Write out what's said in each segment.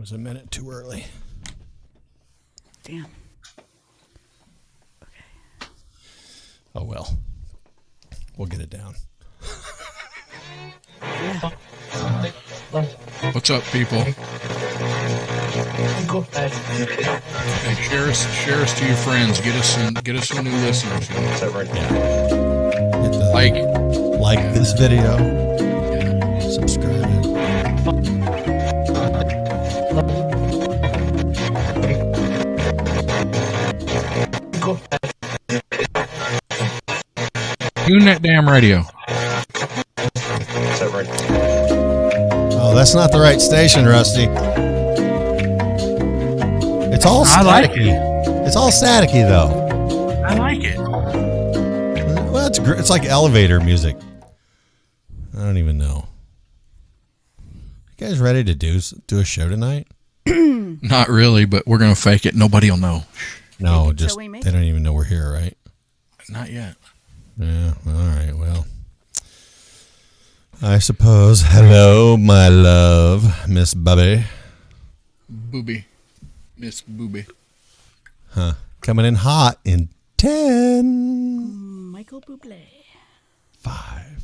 was a minute too early. Damn. Okay. Oh, well. We'll get it down. Yeah. What's up, people? Hey, share us to your friends. Get us some new listeners. Yeah. Like this video. Subscribe. Tune that damn radio. Oh, that's not the right station, Rusty. It's all staticky. It's all staticky, though. I like it. Well, it's like elevator music. I don't even know. You guys ready to do a show tonight? Not really, but we're gonna fake it. Nobody'll know. No, just they don't even know we're here, right? Not yet. Yeah. All right. Well, I suppose. Hello, my love, Miss Bubby. Booby. Miss Booby. Huh. Coming in hot in 10. Michael Bublé. 5.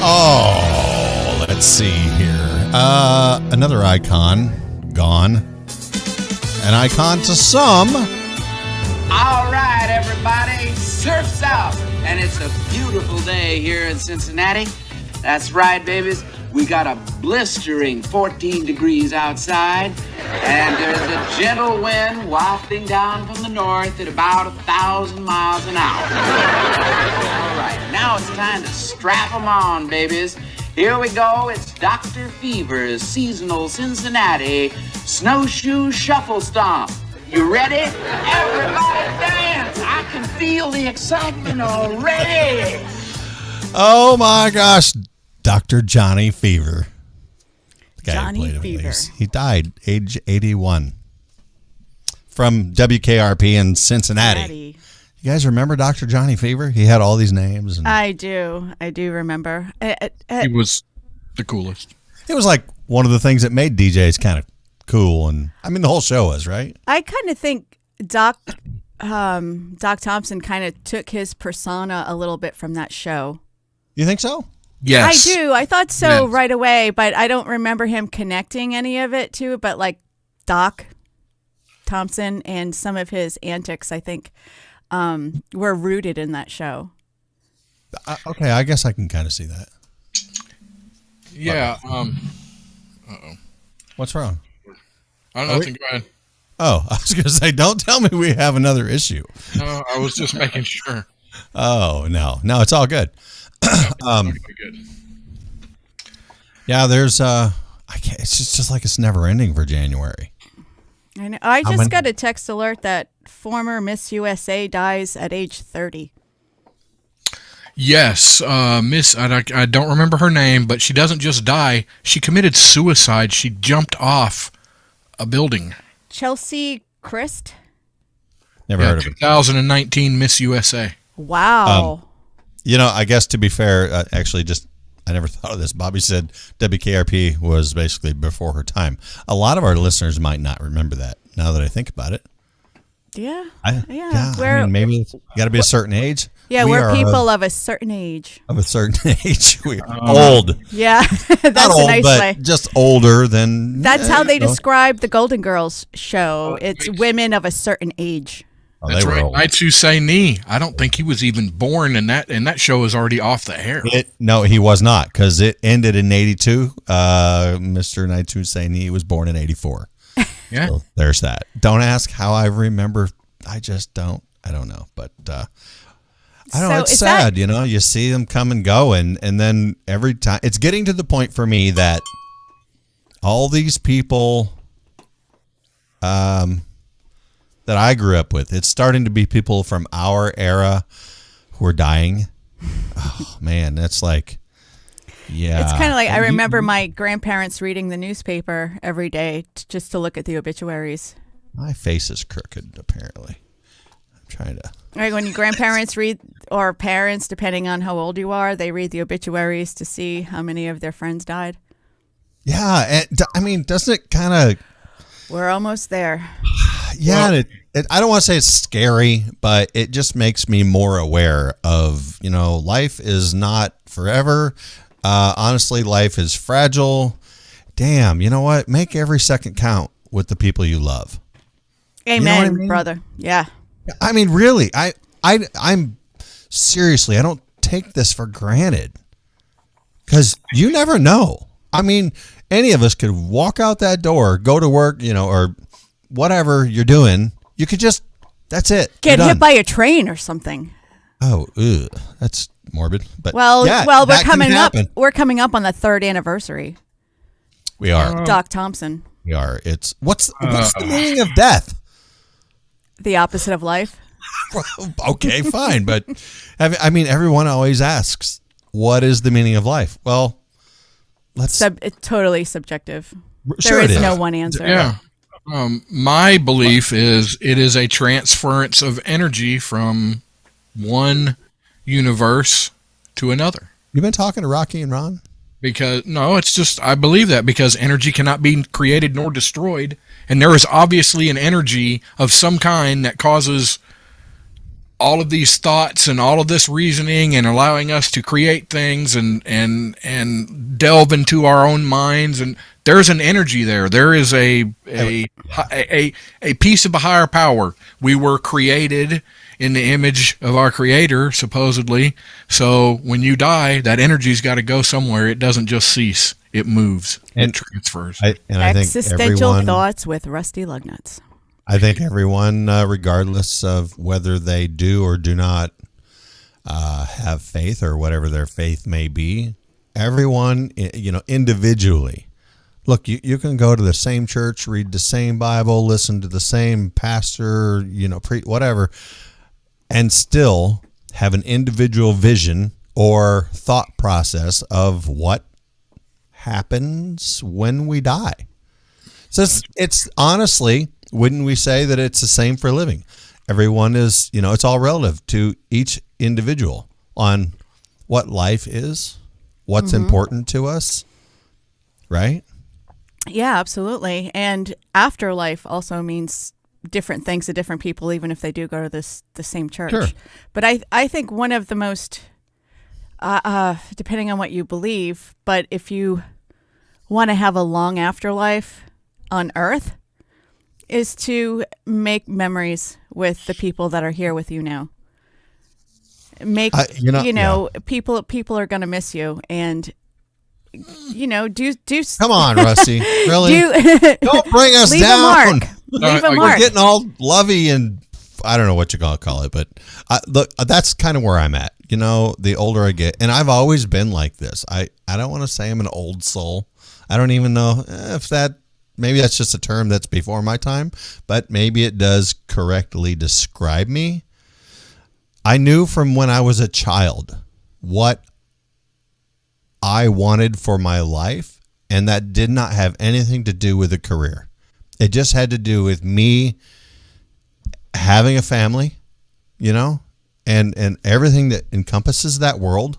Oh, let's see here. Another icon gone. An icon to some. All right, everybody, surf's out, and it's a beautiful day here in Cincinnati. That's right, babies. We got a blistering 14 degrees outside, and there's a gentle wind wafting down from the north at about 1,000 miles an hour. All right, now it's time to strap them on, babies. Here we go. It's Dr. Fever's seasonal Cincinnati snowshoe shuffle stomp. You ready? Everybody dance! I can feel the excitement already. Oh my gosh, Dr. Johnny Fever. The guy Johnny who played him, Fever. He died age 81 from WKRP in Cincinnati. You guys remember Dr. Johnny Fever? He had all these names. And I do remember. He was the coolest. it was like one of the things that made DJs kind of cool, and I mean the whole show was, right? I kind of think Doc Thompson kind of took his persona a little bit from that show. You think so? Yes. I do. I thought so Yes. right away, but I don't remember him connecting any of it to it. But like Doc Thompson and some of his antics, I think, were rooted in that show. Okay, I guess I can kind of see that. Yeah. What's wrong? Nothing. Go ahead. Oh, I was going to say, don't tell me we have another issue. No, I was just making sure. Oh, no, it's all good. Good. Yeah, there's I can't. It's just like it's never ending for January. I know. I just got a text alert that former Miss USA dies at age 30. Yes, Miss. I don't remember her name, but she doesn't just die. She committed suicide. She jumped off a building. Chelsea Christ. Never heard of her. 2019 Miss USA. Wow. You know, I guess to be fair, actually, I never thought of this. Bobby said WKRP was basically before her time. A lot of our listeners might not remember that. Now that I think about it. Yeah. I mean, maybe it's got to be a certain age. Yeah, we're people of a certain age. Of a certain age. We're old. Yeah, that's Not old, a nice but way. just older than. That's how they know. describe the Golden Girls show. It's women of a certain age. Oh, That's they were right. old. Naitu Say Ni. I don't think he was even born, and that show is already off the air. No, he was not, because it ended in 82. Mr. Naitu Say Ni was born in 84. Yeah. So there's that. Don't ask how I remember I just don't. I don't know, but I don't know. So It's is sad, that- you know. You see them come and go, and then every time it's getting to the point for me that all these people that I grew up with, it's starting to be people from our era who are dying. Oh man, that's like, yeah. It's kind of like I remember my grandparents reading the newspaper every day just to look at the obituaries. My face is crooked, apparently. I'm trying to. Right, when your grandparents read, or parents, depending on how old you are, they read the obituaries to see how many of their friends died. Yeah, and, I mean, doesn't it kind of? We're almost there. Yeah, and I don't want to say it's scary, but it just makes me more aware of, you know, life is not forever. Honestly, life is fragile. Damn, you know what? Make every second count with the people you love. Amen, You know what I mean? brother. Yeah. I mean, really, I'm seriously, I don't take this for granted because you never know. I mean, any of us could walk out that door, go to work, you know, or whatever you're doing. You could just, that's it. Get You're hit done. by a train or something. Oh, ugh, that's morbid. But Well, yeah, we're that can coming up. happen. We're coming up on the 3rd anniversary. We are. Doc Thompson, We are. It's what's the meaning of death? the opposite of life. Okay, fine, but I mean, everyone always asks, "What is the meaning of life?" Well, let's. It's totally subjective. Sure There is it no is. one answer. Yeah. My belief is it is a transference of energy from one universe to another. You've been talking to Rocky and Ron. Because no, it's just I believe that because energy cannot be created nor destroyed, and there is obviously an energy of some kind that causes all of these thoughts and all of this reasoning and allowing us to create things and delve into our own minds, and there's an energy there. There is a piece of a higher power. We were created in the image of our creator, supposedly. So when you die, that energy's got to go somewhere. It doesn't just cease. It moves. And it transfers. I think Existential everyone, thoughts with Rusty Lugnuts. I think everyone, regardless of whether they do or do not have faith or whatever their faith may be, everyone, you know, individually. Look, you can go to the same church, read the same Bible, listen to the same pastor, you know, whatever, and still have an individual vision or thought process of what happens when we die. So it's honestly, wouldn't we say that it's the same for a living? Everyone is, you know, it's all relative to each individual on what life is, what's important to us, right? Yeah, absolutely. And afterlife also means different things to different people, even if they do go to the same church. Sure. But I think one of the most, depending on what you believe, but if you want to have a long afterlife on Earth, is to make memories with the people that are here with you now. Make people are going to miss you, and you know, do. Come on, Rusty, really? Don't bring us leave down. a mark. Leave a we're mark. We're getting all lovey and I don't know what you're gonna call it, but look, that's kind of where I'm at. You know, the older I get, and I've always been like this. I don't want to say I'm an old soul. I don't even know if that. Maybe that's just a term that's before my time, but maybe it does correctly describe me. I knew from when I was a child what I wanted for my life, and that did not have anything to do with a career. It just had to do with me having a family, you know, and everything that encompasses that world.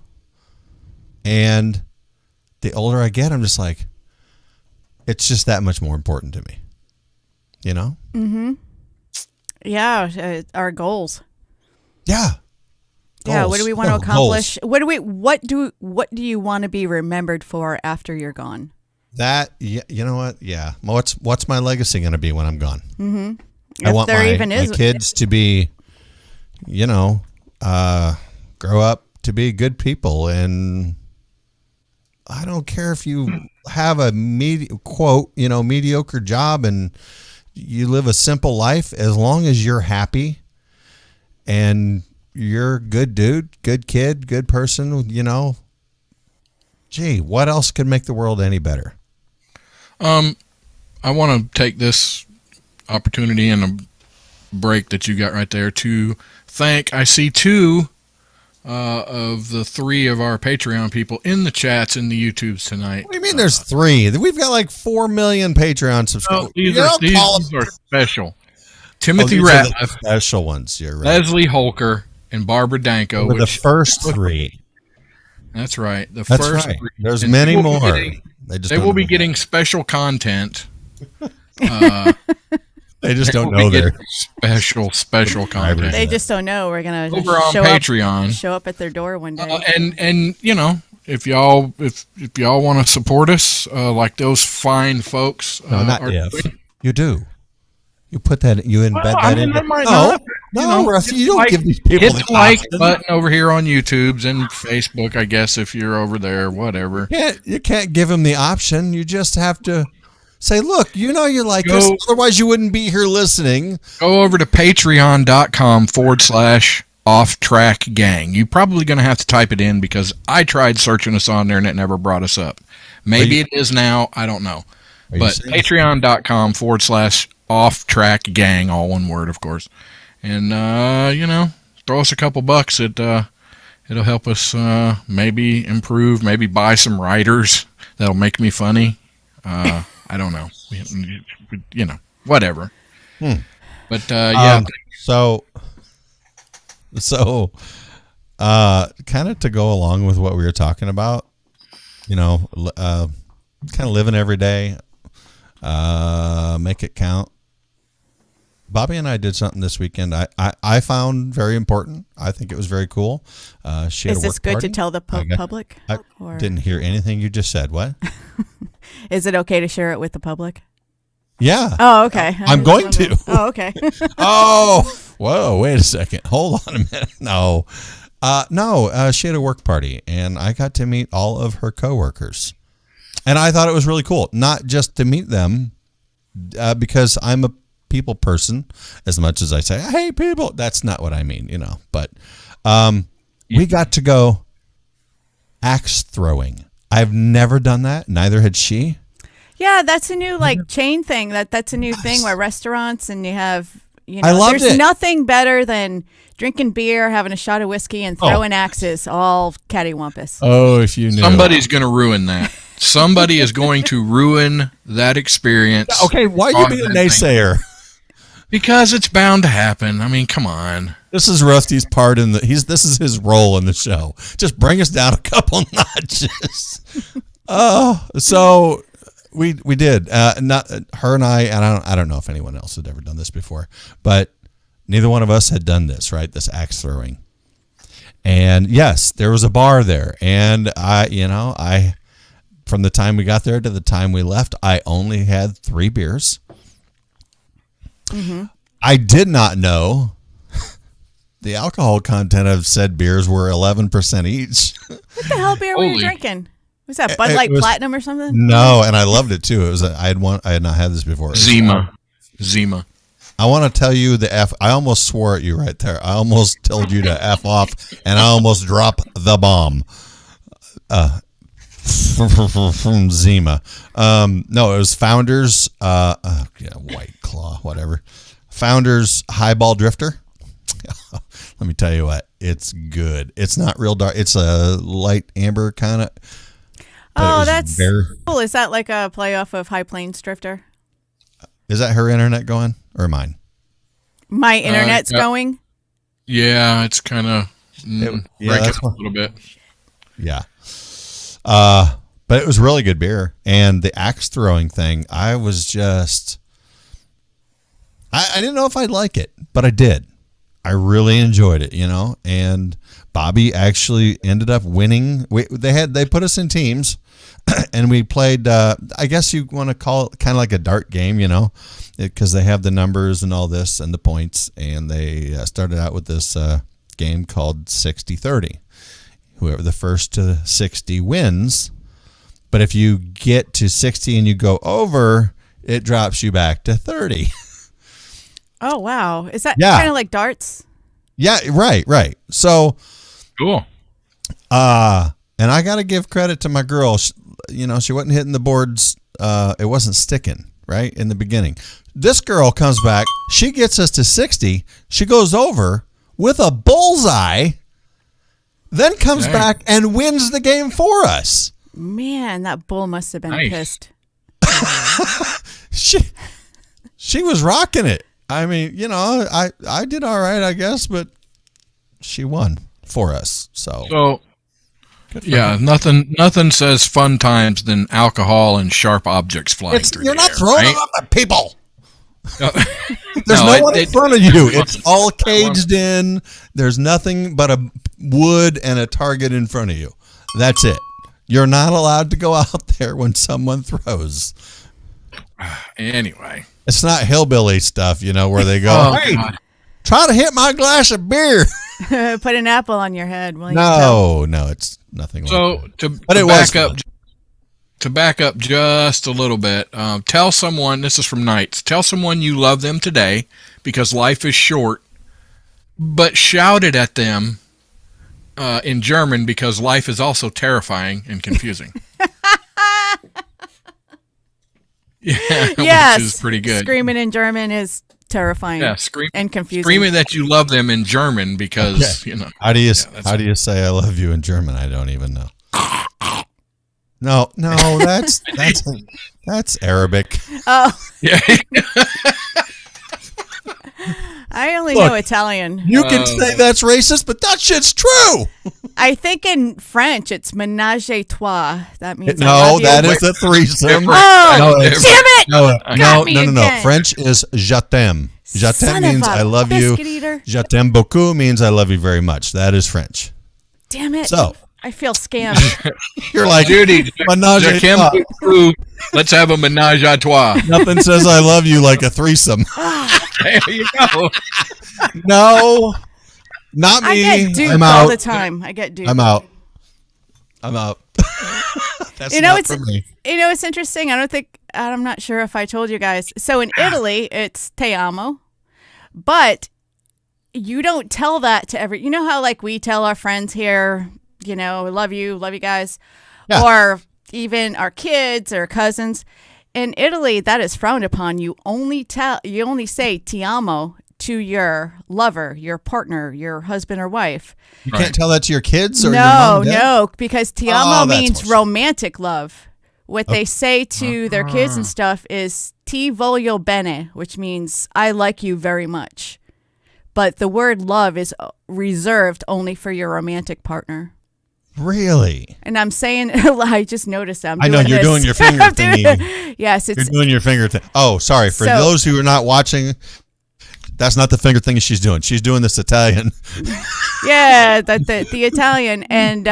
And the older I get, I'm just like, it's just that much more important to me, you know? Mm-hmm. Yeah, our goals. Yeah. Yeah, what do we want to Goals. accomplish? What do you want to be remembered for after you're gone? That, you know what? Yeah. What's my legacy going to be when I'm gone? Mm-hmm. I want my kids to be, you know, grow up to be good people. And I don't care if you have a mediocre job and you live a simple life as long as you're happy and you're a good dude, good kid, good person, you know. Gee, what else could make the world any better? I want to take this opportunity and a break that you got right there to thank, I see two of the three of our Patreon people in the chats in the YouTubes tonight. What do you mean there's three? We've got like 4 million Patreon subscribers. These are special. Timothy Ratliff, special ones. You're right. Leslie Holker, and Barbara Danko. Were the first three. That's right. That's right. Three. There's many more. They will be getting special content. They just don't know their special content. They just don't know. We're gonna over on Patreon. Show up at their door one day. And you know, if y'all want to support us, like those fine folks. No, not if doing. You do. You put that. You embed that in. No, Rusty, you don't give these people hit the like button over here on YouTube's and Facebook. I guess if you're over there, whatever. You can't give them the option. You just have to. Say, look, you know you like us. Otherwise, you wouldn't be here listening. Go over to patreon.com/offtrackgang. You're probably going to have to type it in because I tried searching us on there and it never brought us up. Maybe it is now. I don't know. But patreon.com/offtrackgang, all one word, of course. And, you know, throw us a couple bucks. It'll help us maybe improve, maybe buy some writers that'll make me funny. I don't know. You know, whatever. But yeah. So kind of to go along with what we were talking about, you know, kind of living every day, make it count. Bobby and I did something this weekend I found very important. I think it was very cool. She had Is this good party. to tell the public? I didn't hear anything you just said. What? Is it okay to share it with the public? Yeah. Oh, okay. I'm going to. Oh, okay. Oh, whoa, wait a second. Hold on a minute. No. She had a work party, and I got to meet all of her coworkers. And I thought it was really cool, not just to meet them, because I'm a people person, as much as I say, hey, people. That's not what I mean, you know. But we got to go axe throwing. I've never done that. Neither had she. Yeah, that's a new chain thing. That's a new thing where restaurants and you have, you know, I loved there's it. nothing better than drinking beer, having a shot of whiskey, and throwing axes, all cattywampus. Oh, if you knew. Somebody's going to ruin that. Somebody is going to ruin that experience. Okay, why are you being a naysayer? Because it's bound to happen. I mean, come on. This is Rusty's part in this is his role in the show. Just bring us down a couple notches. So we did. Not her and I don't know if anyone else had ever done this before, but neither one of us had done this, right? This axe throwing. And yes, there was a bar there, and I from the time we got there to the time we left, I only had 3 beers. Mm-hmm. I did not know the alcohol content of said beers were 11% each. What the hell beer were you drinking? Was that Bud Light Platinum or something? No, and I loved it too. It was I had not had this before. Zima. I want to tell you I almost swore at you right there. I almost told you to F off, and I almost dropped the bomb. From Zima. No, it was Founders, White Claw, whatever. Founders Highball Drifter. Let me tell you what, it's good. It's not real dark. It's a light amber kind of. Oh, that's cool. Is that like a play off of High Plains Drifter? Is that her internet going or mine? My internet's going? Yeah, it's kind of breaking up a little bit. Yeah. But it was really good beer. And the axe throwing thing, I was just, I didn't know if I'd like it, but I did. I really enjoyed it, you know, and Bobby actually ended up winning. They put us in teams and we played, I guess you want to call it kind of like a dart game, you know, because they have the numbers and all this and the points. And they started out with this game called 60-30. Whoever the first to 60 wins. But if you get to 60 and you go over, it drops you back to 30. Oh, wow. Is that Yeah. kind of like darts? Yeah, right. So, Cool. and I got to give credit to my girl. She wasn't hitting the boards. It wasn't sticking, right, in the beginning. This girl comes back. She gets us to 60. She goes over with a bullseye, then comes Dang. back and wins the game for us. Man, that bull must have been Nice. pissed. She was rocking it. I mean, I did all right, I guess, but she won for us. So Yeah, nothing says fun times than alcohol and sharp objects flying through you're the not air, throwing right? them up at people. No. There's no one in front of you. It's all I want- caged in. There's nothing but a wood and a target in front of you. That's it. You're not allowed to go out there when someone throws. Anyway. It's not hillbilly stuff, where they go, hey, God. try to hit my glass of beer. Put an apple on your head. Will you tell? No, it's nothing like So that. to it was back up just a little bit, tell someone, this is from Knights, tell someone you love them today because life is short, but shout it at them in German because life is also terrifying and confusing. Yes. Which is pretty good. Screaming in German is terrifying. Yeah, and confusing. Screaming that you love them in German because, How do you say I love you in German? I don't even know. No, that's Arabic. Oh, Yeah. I only Look, know Italian. You can say that's racist, but that shit's true. I think in French it's ménage à trois. That means I No, love you. that is a threesome. Oh, No, damn it's- it! No, me no. again. French is je t'aime. Je Son t'aime of means a I love you. biscuit eater. Je t'aime beaucoup means I love you very much. That is French. Damn it! So I feel scammed. you're like, Judy, menage a trois. let's have a menage a trois. Nothing says I love you like a threesome. There you go. No, not I me. get duped I'm all out. the time. I get duped. I'm out. That's You know, not it's for me. it's interesting. I'm not sure if I told you guys. So in Italy, it's te amo, but you don't tell that to every. You know how like we tell our friends here, love you guys, Yeah. or even our kids or cousins. In Italy, that is frowned upon. You only say ti amo to your lover, your partner, your husband or wife. You can't tell that to your kids or your mom and dad? No, because ti amo Oh, that's means bullshit. romantic love. What they say to their kids and stuff is ti voglio bene, which means I like you very much. But the word love is reserved only for your romantic partner. Really? And I'm saying, I just noticed that. I know, you're doing your finger I'm doing- thingy. Yes, You're it's doing your finger thing. Oh, sorry. For So- those who are not watching, that's not the finger thing she's doing. She's doing this Italian. the Italian and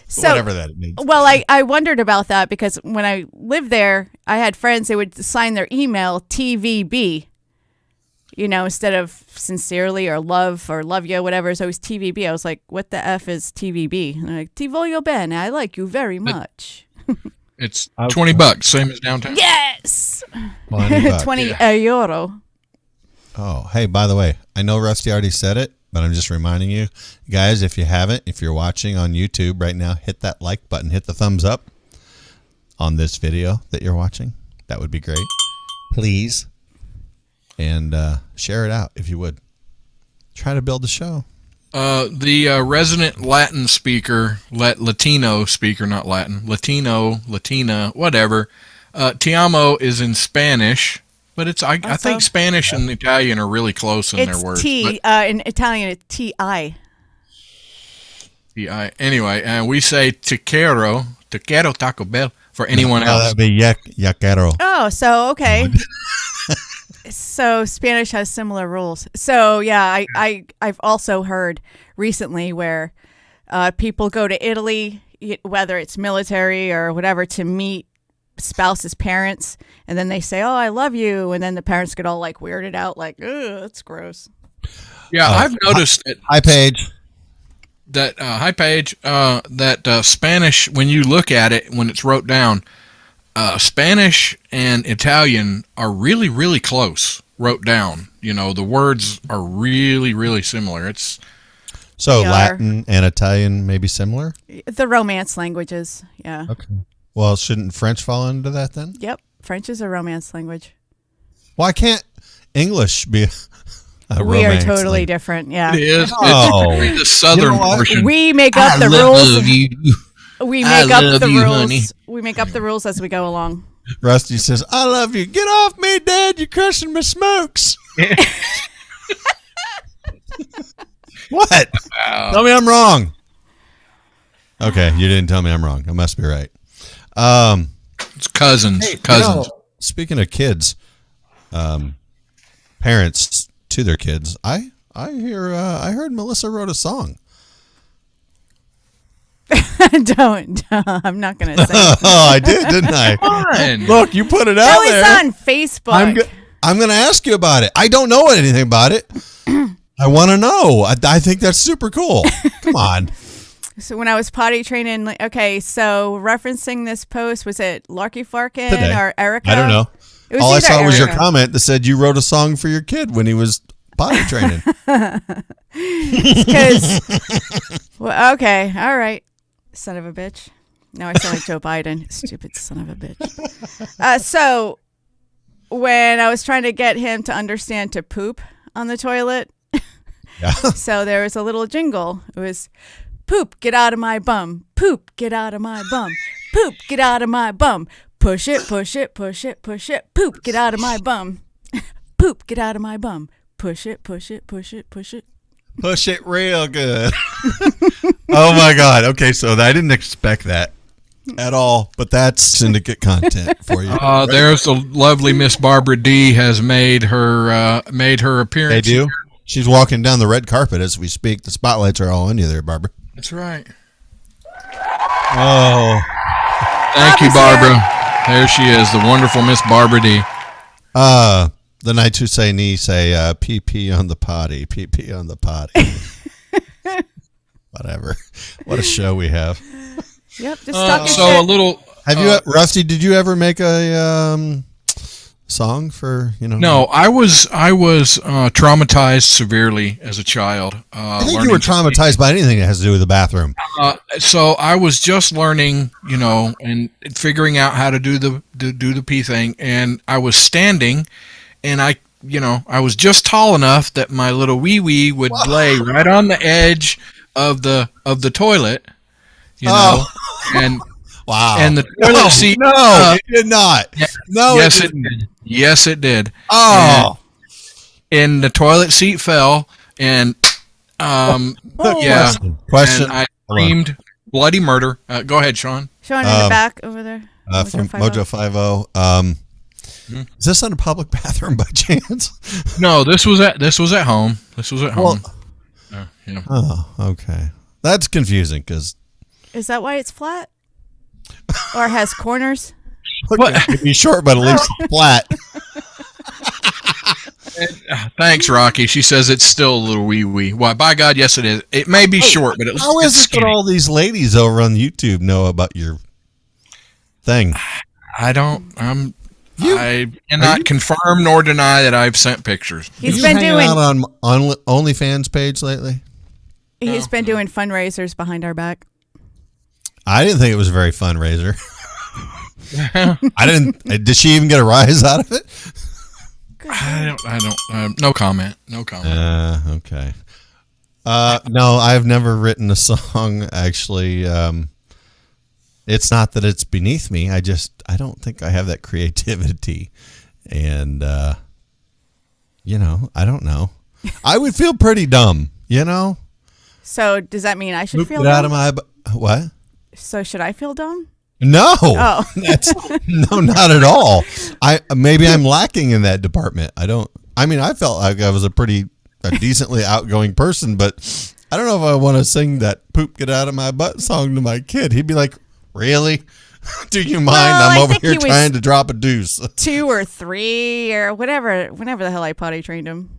so Whatever that means. well, I wondered about that because when I lived there, I had friends that would sign their email TVB. Instead of sincerely or love you, whatever, it's always TVB. I was like, what the F is TVB? And they're like, Ti voglio bene. I like you very much. It's $20, same as downtown. Yes! $20. 20 euro. Oh, hey, by the way, I know Rusty already said it, but I'm just reminding you, guys, if you haven't, if you're watching on YouTube right now, hit that like button, hit the thumbs up on this video that you're watching. That would be great. Please. And share it out if you would. Try to build the show. The resident Latin speaker, Latino speaker, not Latin, Latina, whatever. Ti amo is in Spanish, but it's I think Spanish and Italian are really close in their It's words. T. but In Italian, it's T-I. Anyway, we say te quiero Taco Bell for anyone Oh, else. that'd be yaquero. Oh, so okay. So Spanish has similar rules. So yeah, I've also heard recently where people go to Italy, whether it's military or whatever, to meet spouse's parents, and then they say, "Oh, I love you," and then the parents get all like weirded out, like, "Ugh, that's gross." Yeah, I've noticed that. Hi, Paige. That Spanish, when you look at it, when it's wrote down, Spanish and Italian are really, really close. wrote down. The words are really, really similar. It's So They are. Latin and Italian may be similar? The Romance languages. Yeah. Okay. Well, shouldn't French fall into that then? Yep. French is a Romance language. Why can't English be a We are Romance totally language? different. Yeah. it is. Oh. It's the southern You know what? portion. We make up the rules. You. We I make up love the you, rules. honey. We make up the rules as we go along. Rusty says, I love you. Get off me, Dad. You're crushing my smokes. What? Tell me I'm wrong. Okay, you didn't tell me I'm wrong. I must be right. It's cousins. Hey, Cousins. Speaking of kids, parents to their kids, I heard Melissa wrote a song. Don't. I'm not going to say. Oh, I did, didn't I? Fun. Look, you put it out That there. was on Facebook. I'm going to ask you about it. I don't know anything about it. I want to know. I think that's super cool. Come on. So when I was potty training, okay, so referencing this post, was it Larky Farkin Today. or Erica? I don't know. It was All I either saw was your Erica. comment that said you wrote a song for your kid when he was potty training. 'Cause- well, okay, all right, son of a bitch. Now I sound like Joe Biden. Stupid son of a bitch. So when I was trying to get him to understand to poop on the toilet, Yeah. so there was a little jingle. It was, poop, get out of my bum. Poop, get out of my bum. Poop, get out of my bum. Push it, push it, push it, push it. Poop, get out of my bum. Poop, get out of my bum. Push it, push it, push it, push it. Push it real good. Oh my God. Okay, so I didn't expect that at all, but that's syndicate content for you. There's the lovely Miss Barbara D has made her appearance. They do. She's walking down the red carpet as we speak. The spotlights are all on you there, Barbara. That's right. Oh. Thank you, Barbara. There she is, the wonderful Miss Barbara D. The Knights Who Say Knee say PP on the potty, PP on the potty. Whatever. What a show we have. Yep, just talking So shit. a little. Have you, Rusty? Did you ever make a song for No, I was traumatized severely as a child. I think you were traumatized by anything that has to do with the bathroom. So I was just learning, and figuring out how to do the pee thing, and I was standing, and I was just tall enough that my little wee wee would lay right on the edge of the toilet, and Wow. and the toilet seat. No, it did not. No, yes, it it didn't. did. Yes, it did. Oh. And the toilet seat fell, and yeah. Question. And I screamed bloody murder. Go ahead, Sean. Showing in the back over there. From Mojo 50. Mojo 50. Is this in a public bathroom by chance? No, this was at home. This was at home. Yeah. Oh, okay. That's confusing because Is that why it's flat? Or has corners? it'd be short, but at least flat. Thanks, Rocky. She says it's still a little wee wee. Why, by God, yes, it is. It may be short, but How is it that all these ladies over on YouTube know about your thing? I cannot confirm nor deny that I've sent pictures. He's You been hanging doing out on OnlyFans page lately? he's been doing fundraisers behind our back. I didn't think it was a very fundraiser. I didn't. Did she even get a rise out of it? I don't. No comment. No comment. Okay. No, I've never written a song. Actually, it's not that it's beneath me. I don't think I have that creativity, and I don't know. I would feel pretty dumb, So does that mean I should feel Get out of dumb? what? So should I feel dumb? No, Oh. no, not at all. Maybe I'm lacking in that department. I felt like I was a decently outgoing person, but I don't know if I want to sing that "Poop Get Out of My Butt" song to my kid. He'd be like, "Really? Do you mind? Well, I I'm over think here he was- trying to drop a deuce." 2 or 3 or whatever, whenever the hell I potty trained him.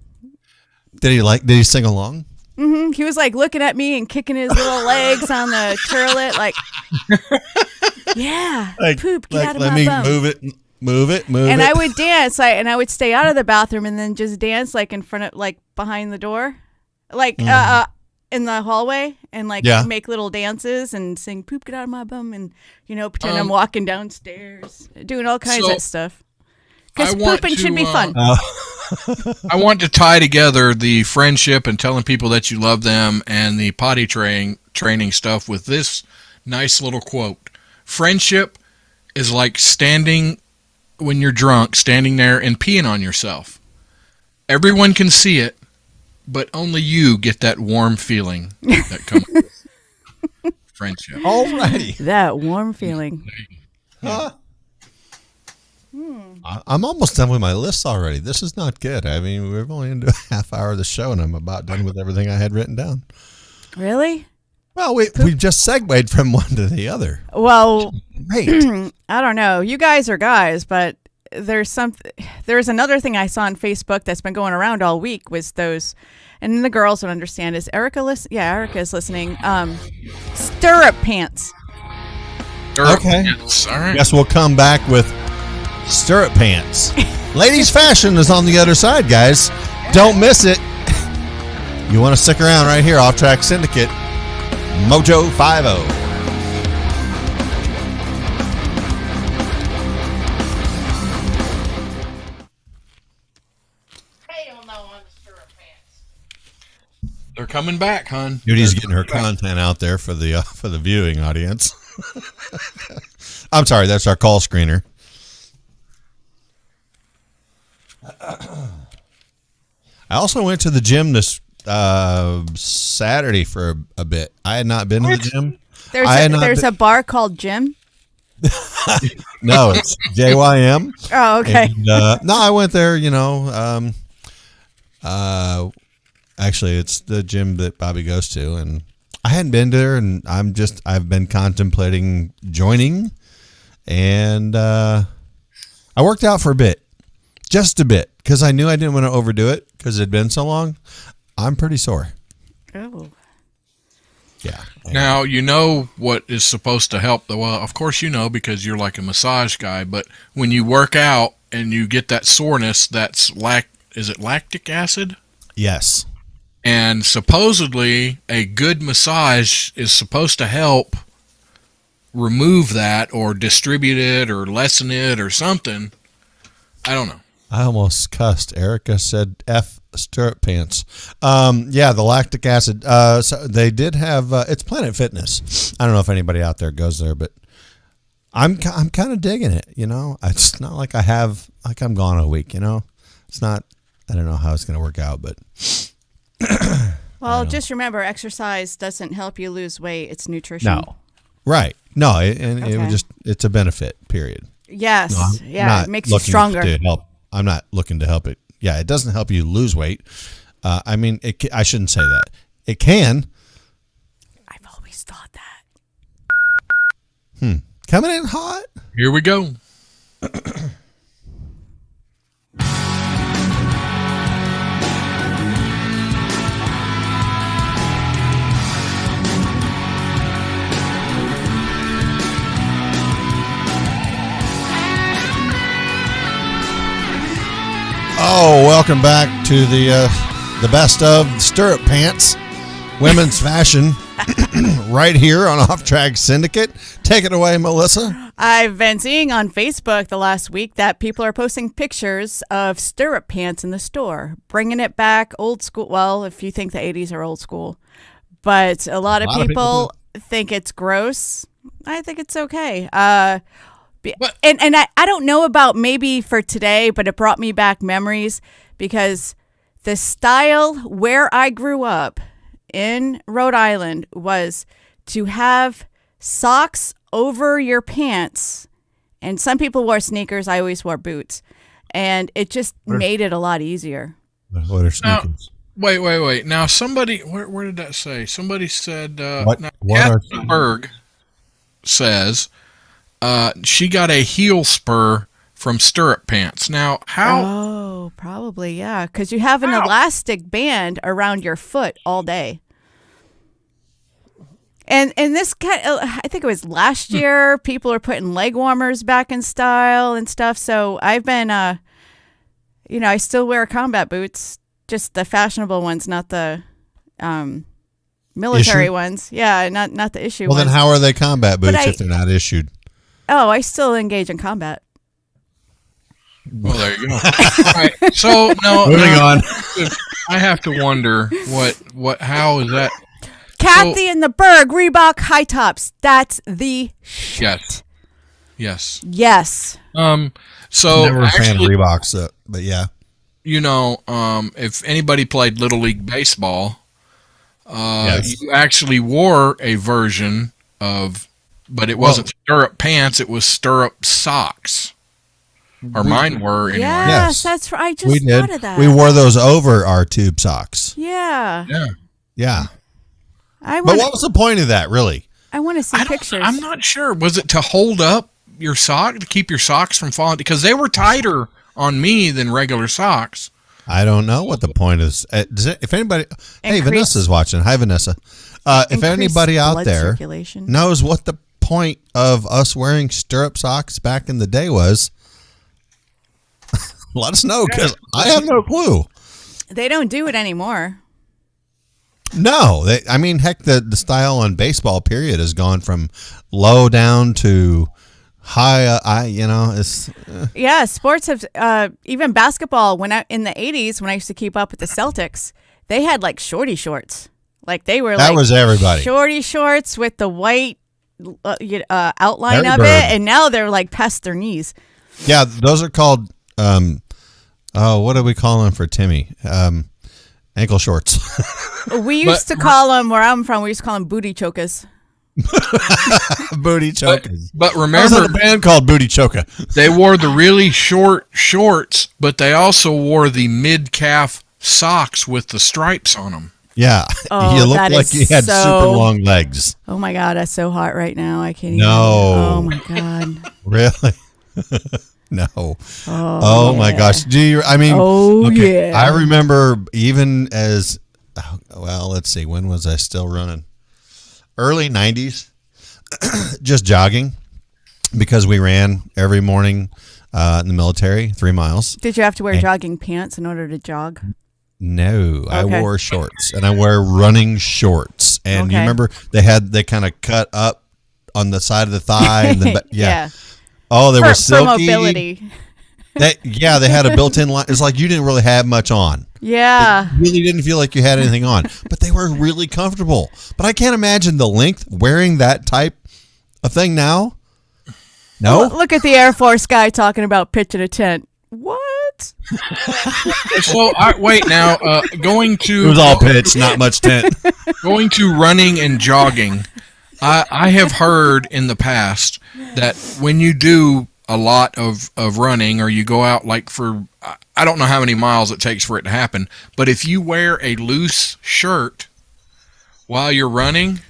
Did he sing along? He was like looking at me and kicking his little legs on the toilet, like, yeah, poop, get out of let my me bum. Move it. And I would dance, and I would stay out of the bathroom and then just dance like in front of, like behind the door, like in the hallway, and like make little dances and sing "Poop Get Out of My Bum" and pretend I'm walking downstairs, doing all kinds of stuff. Because pooping should be fun. I want to tie together the friendship and telling people that you love them and the potty training stuff with this nice little quote. Friendship is like standing when you're drunk, standing there and peeing on yourself. Everyone can see it, but only you get that warm feeling that comes with friendship. Alrighty. That warm feeling. I'm almost done with my list already. This is not good. I mean, we're only into a half hour of the show, and I'm about done with everything I had written down. Really? Well, we just segued from one to the other. Well, great. I don't know. You guys are guys, but there's another thing I saw on Facebook that's been going around all week was those, and the girls would understand. Is Erica listening? Yeah, Erica's listening. Stirrup pants. Stirrup pants. All right. Guess we'll come back with stirrup pants. Ladies fashion is on the other side, guys. Don't miss it. You want to stick around right here off Track Syndicate, Mojo 50. They're coming back, hon. Judy's getting her content out there for the viewing audience. I'm sorry, that's our call screener. I also went to the gym this Saturday for a bit. I had not been to the gym. There's a bar called Gym? No, it's JYM. Oh, okay. And, no, I went there, actually, it's the gym that Bobby goes to, and I hadn't been there, and I've been contemplating joining, and I worked out for a bit, just a bit, because I knew I didn't want to overdo it because it had been so long. I'm pretty sore. Oh. Yeah. Now, you know what is supposed to help. Well, of course you know because you're like a massage guy, but when you work out and you get that soreness, is it lactic acid? Yes. And supposedly a good massage is supposed to help remove that or distribute it or lessen it or something. I don't know. I almost cussed. Erica said F stirrup pants. Yeah, the lactic acid. So they did have, it's Planet Fitness. I don't know if anybody out there goes there, but I'm kind of digging it, It's not like I'm gone a week, It's not, I don't know how it's going to work out, but. Well, just remember, exercise doesn't help you lose weight. It's nutrition. No. Right. No, it's a benefit, period. Yes. No, it makes you stronger. I'm not looking to help it. Yeah, it doesn't help you lose weight. I mean, I shouldn't say that. It can. I've always thought that. Coming in hot. Here we go. Oh, welcome back to the best of stirrup pants, women's fashion, right here on Off Track Syndicate. Take it away, Melissa. I've been seeing on Facebook the last week that people are posting pictures of stirrup pants in the store, bringing it back old school. Well, if you think the 80s are old school, but a lot of people think it's gross. I think it's okay. And I don't know about maybe for today, but it brought me back memories because the style where I grew up in Rhode Island was to have socks over your pants. And some people wore sneakers. I always wore boots. And it just made it a lot easier. What are sneakers? Wait. Now, somebody, where did that say? Somebody said, Catherine Berg says, she got a heel spur from stirrup pants. Now, how? Oh, probably, yeah. Because you have an elastic band around your foot all day. And this I think it was last year, people are putting leg warmers back in style and stuff. So I've been, I still wear combat boots, just the fashionable ones, not the military ones. Yeah, not the issue Well, ones. then how are they combat boots if they're not issued? Oh, I still engage in combat. Well, there you go. All right. So Moving on. I have to wonder how is that? Kathy and the Berg Reebok high tops. That's the Yes. Yes. Yes. So Never a fan of actually, Reeboks, but yeah. If anybody played Little League Baseball, Yes. you actually wore a version of, but it wasn't stirrup pants; it was stirrup socks. Or mine were anyway. Yes, that's right. I just We did. thought of that. We wore those over our tube socks. Yeah. Yeah. Yeah. I But want. what was the point of that, really? I want to see pictures. I'm not sure. Was it to hold up your sock to keep your socks from falling? Because they were tighter on me than regular socks. I don't know what the point is. If anybody, hey, Increase- Vanessa's watching. Hi, Vanessa. If Increase anybody out blood there circulation. knows what the point of us wearing stirrup socks back in the day was, let us know, because I have no clue. They don't do it anymore. No, heck, the style on baseball period has gone from low down to high. It's Yeah, sports have even basketball. In the 80s, when I used to keep up with the Celtics, they had like shorty shorts. Like they were that was everybody. shorty shorts with the white outline Larry of Bird. it, and now they're like past their knees. Yeah, those are called. What do we call them for Timmy? Ankle shorts. We used to call them, where I'm from, we used to call them booty chokers. Booty chokers. But I was in remember, a band called Booty Choker. they wore the really short shorts, but they also wore the mid-calf socks with the stripes on them. Yeah, Oh, you looked that like is you had so- super long legs. Oh my God, that's so hot right now. I can't No. even. Oh my God. Really? No. Oh my gosh. Do you? Oh, yeah. I remember even as well. Let's see. When was I still running? Early 90s. Just jogging because we ran every morning in the military, 3 miles. Did you have to wear jogging pants in order to jog? No, I Okay. wore shorts and I wear running shorts. And you Okay. remember they kind of cut up on the side of the thigh. And Yeah. Oh, they were For silky. mobility. They had a built-in line. It's like you didn't really have much on. Yeah. You really didn't feel like you had anything on, but they were really comfortable. But I can't imagine the length wearing that type of thing now. No, Look at the Air Force guy talking about pitching a tent. What? So wait now, going to it was all pitch, not much tent. going to running and jogging. I have heard in the past that when you do a lot of running, or you go out like for, I don't know how many miles it takes for it to happen, but if you wear a loose shirt while you're running,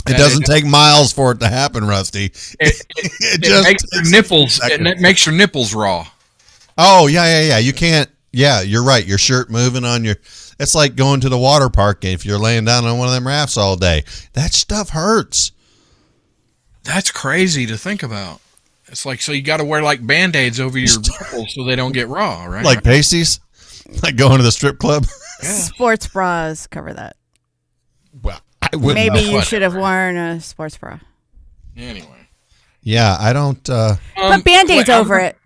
It doesn't take miles for it to happen, Rusty. it just makes your takes nipples, a second. it makes your nipples raw. Oh yeah. You can't. Yeah, you're right. Your shirt moving on your. It's like going to the water park if you're laying down on one of them rafts all day. That stuff hurts. That's crazy to think about. It's like, so you got to wear like Band-Aids over your nipples so they don't get raw, right? Like pasties, like going to the strip club. Sports bras cover that. Well, I wouldn't. Maybe know. you should have worn a sports bra. Anyway. Yeah, I don't. Put Band-Aids wait, over it.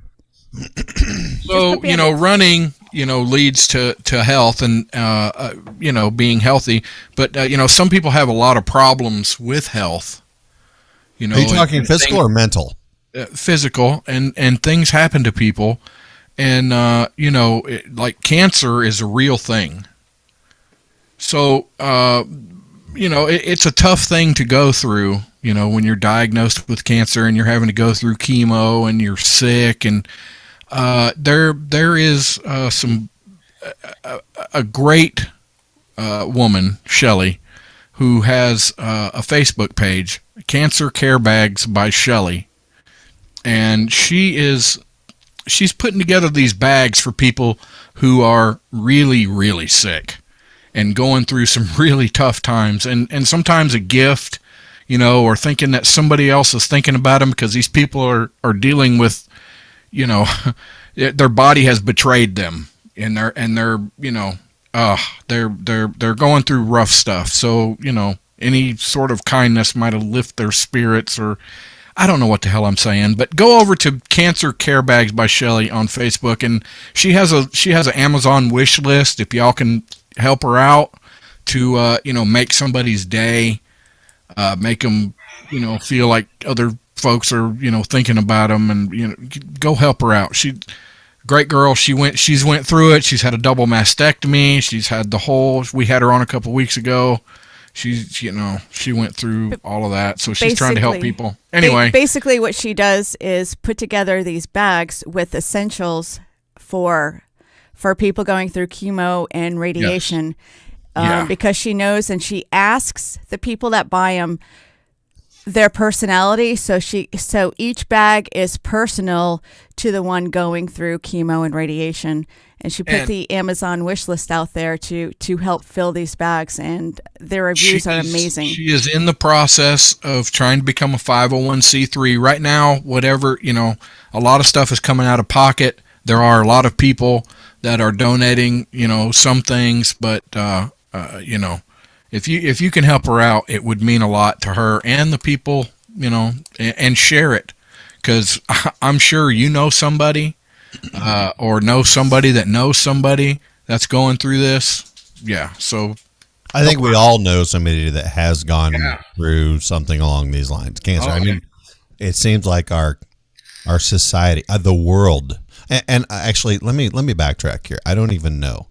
So, put Band-Aids. running, leads to health and, being healthy. But, some people have a lot of problems with health. Are you talking and physical or mental? physical, and things happen to people. And, like cancer is a real thing. So, it's a tough thing to go through, when you're diagnosed with cancer and you're having to go through chemo and you're sick. And there is a great woman, Shelley, who has a Facebook page, Cancer Care Bags by Shelley. And she's putting together these bags for people who are really, really sick and going through some really tough times. And sometimes a gift or thinking that somebody else is thinking about them because these people are dealing with, their body has betrayed them, and they're they're going through rough stuff. So, any sort of kindness might have lift their spirits, or I don't know what the hell I'm saying, but go over to Cancer Care Bags by Shelly on Facebook, and she has an Amazon wish list. If y'all can help her out to make somebody's day, make them feel like other folks are thinking about them, and go help her out. Great girl. She's went through it. She's had a double mastectomy. She's had the whole. We had her on a couple weeks ago. She went through all of that, so she's trying to help people. Anyway, basically what she does is put together these bags with essentials for people going through chemo and radiation, because she knows, and she asks the people that buy them their personality. So each bag is personal to the one going through chemo and radiation. And she put the Amazon wish list out there to help fill these bags, and their reviews are amazing. She is in the process of trying to become a 501c3 right now. Whatever, a lot of stuff is coming out of pocket. There are a lot of people that are donating, some things, but if you can help her out, it would mean a lot to her and the people, and share it, because I'm sure somebody. Or know somebody that knows somebody that's going through this. Yeah, so I think we all know somebody that has gone through something along these lines. Cancer. I mean, it seems like our society, the world, and actually, let me backtrack here. I don't even know.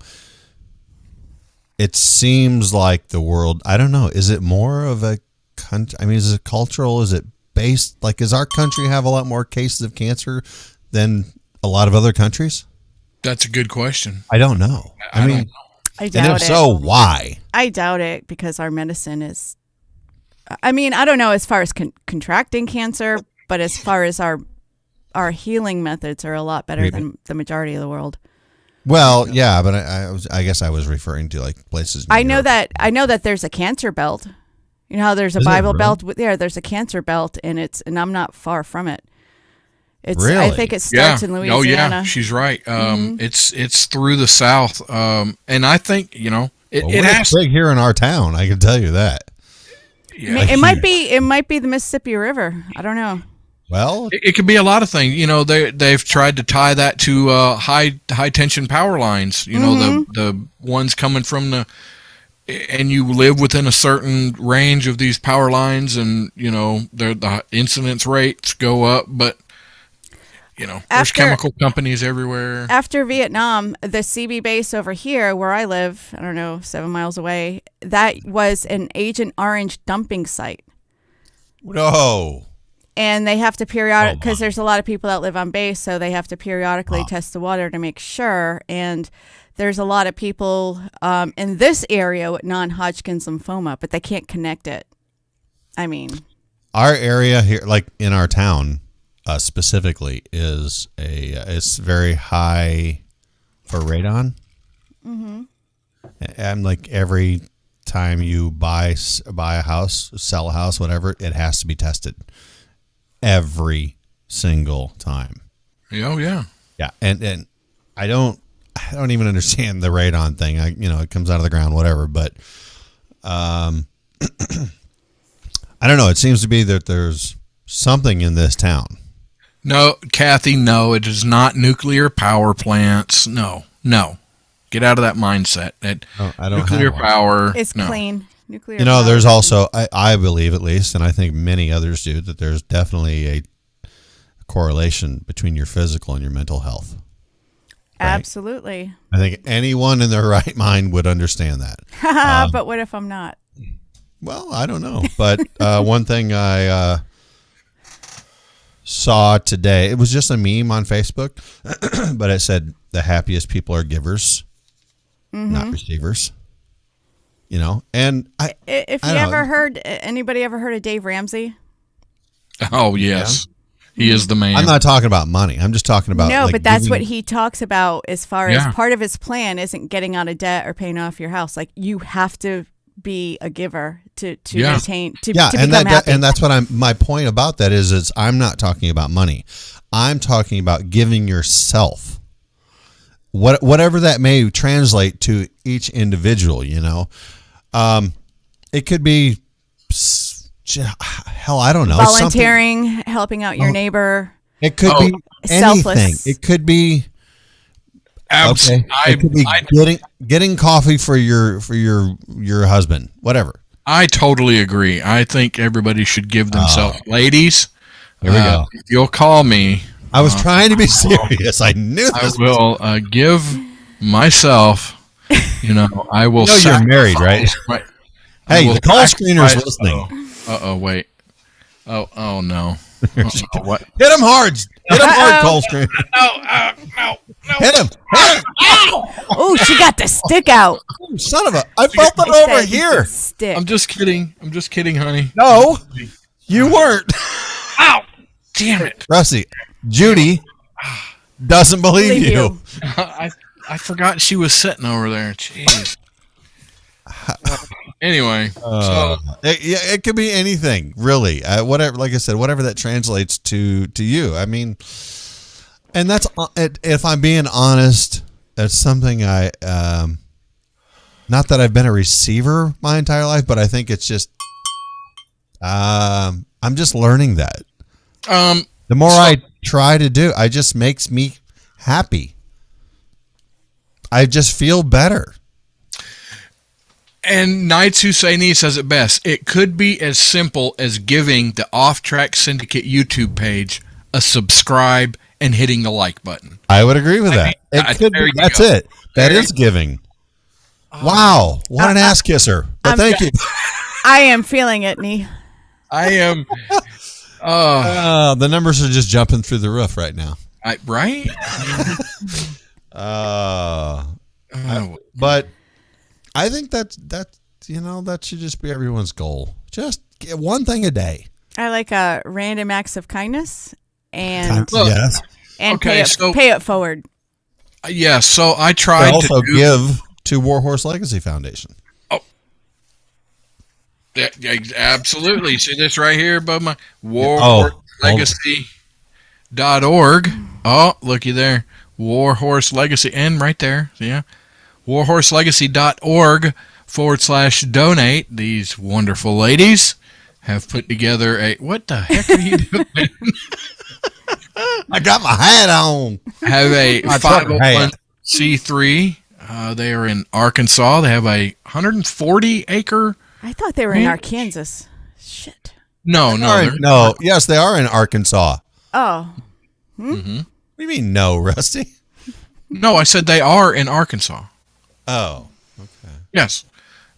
It seems like the world. I don't know. Is it more of a country? I mean, is it cultural? Is it based? Like, does our country have a lot more cases of cancer than a lot of other countries? That's a good question. I don't know. I mean, I doubt and if so, why? I doubt it, because our medicine is. I mean, I don't know as far as contracting cancer, but as far as our healing methods are a lot better than the majority of the world. Well, yeah, but I guess I was referring to like places. I know that there's a cancer belt. You know how there's a Bible belt there's a cancer belt, and I'm not far from it. Really? I think it starts in Louisiana. Oh yeah, she's right. It's through the South, and I think it has big here in our town. I can tell you that. Yeah, it might be the Mississippi River. I don't know. Well, it could be a lot of things. They've tried to tie that to high tension power lines. The ones coming from and you live within a certain range of these power lines, and the incidence rates go up, but. There's chemical companies everywhere. After Vietnam, the CB base over here where I live, I don't know, 7 miles away, that was an Agent Orange dumping site. No. And they have to because there's a lot of people that live on base, so they have to periodically test the water to make sure. And there's a lot of people in this area with non-Hodgkin's lymphoma, but they can't connect it. I mean, our area here, like in our town, specifically, is it's very high for radon. Mm-hmm. And like every time you buy a house, sell a house, whatever, it has to be tested every single time. Oh yeah, yeah. And I don't even understand the radon thing. It comes out of the ground, whatever. But I don't know. It seems to be that there's something in this town. No, Kathy, no, it is not nuclear power plants. No. Get out of that mindset. I don't nuclear power. It's clean. Nuclear power. There's also, I believe at least, and I think many others do, that there's definitely a correlation between your physical and your mental health. Right? Absolutely. I think anyone in their right mind would understand that. But what if I'm not? Well, I don't know. But one thing I saw today, it was just a meme on Facebook, but it said the happiest people are givers, not receivers. And anybody ever heard of Dave Ramsey? Oh yes, he is the man. I'm not talking about money. I'm just talking about but that's what he talks about as far as part of his plan isn't getting out of debt or paying off your house. Like, you have to be a giver. to Yeah. maintain to Yeah, to and become happy. and that's what my point about that is I'm not talking about money. I'm talking about giving yourself whatever that may translate to each individual. It could be hell, I don't know, volunteering, helping out your neighbor. It could be Selfless. anything. It could be Absolutely. It could be getting coffee for your husband. Whatever. I totally agree. I think everybody should give themselves. Ladies, Here we go. if you'll call me, I was trying to be serious. I knew I this. will give myself. I will. You're married, right? Right. Hey, the call screener's listening. Wait. Oh no. What? Hit him hard. Hit him hard, call screener. No. Hit him. Oh, she got the stick out. Son of a! I felt it I over said here. Stick. I'm just kidding, honey. No, you weren't. Ow! Damn it! Rusty, Judy doesn't believe you. I forgot she was sitting over there. Jeez. Anyway, It could be anything, really. Whatever, like I said, whatever that translates to you. I mean, and that's if I'm being honest, that's something I. Not that I've been a receiver my entire life, but I think it's just. I'm just learning that. The more I try to do, it just makes me happy. I just feel better. And Nights Husseini says it best. It could be as simple as giving the Off Track Syndicate YouTube page a subscribe and hitting the like button. I would agree with that. It could be, that's it. That is giving. Wow. What an ass kisser. But thank you. I am feeling it, Nee. I am. The numbers are just jumping through the roof right now. Right? But I think that should just be everyone's goal. Just get one thing a day. I like random acts of kindness and Yes. and Okay, pay it forward. Yeah, so I I tried also to give to Warhorse Legacy Foundation. Yeah, absolutely. See this right here above my warhorselegacy.org. Oh, looky there. Warhorse Legacy. And right there. Yeah. warhorselegacy.org/donate. These wonderful ladies have put together a... What the heck are you doing? I got my hat on. Have a My trucker hat. 501c3. They are in Arkansas. They have a 140-acre... I thought they were in Arkansas. Shit. No. Yes, they are in Arkansas. Oh. What do you mean no, Rusty? No, I said they are in Arkansas. Oh, okay. Yes.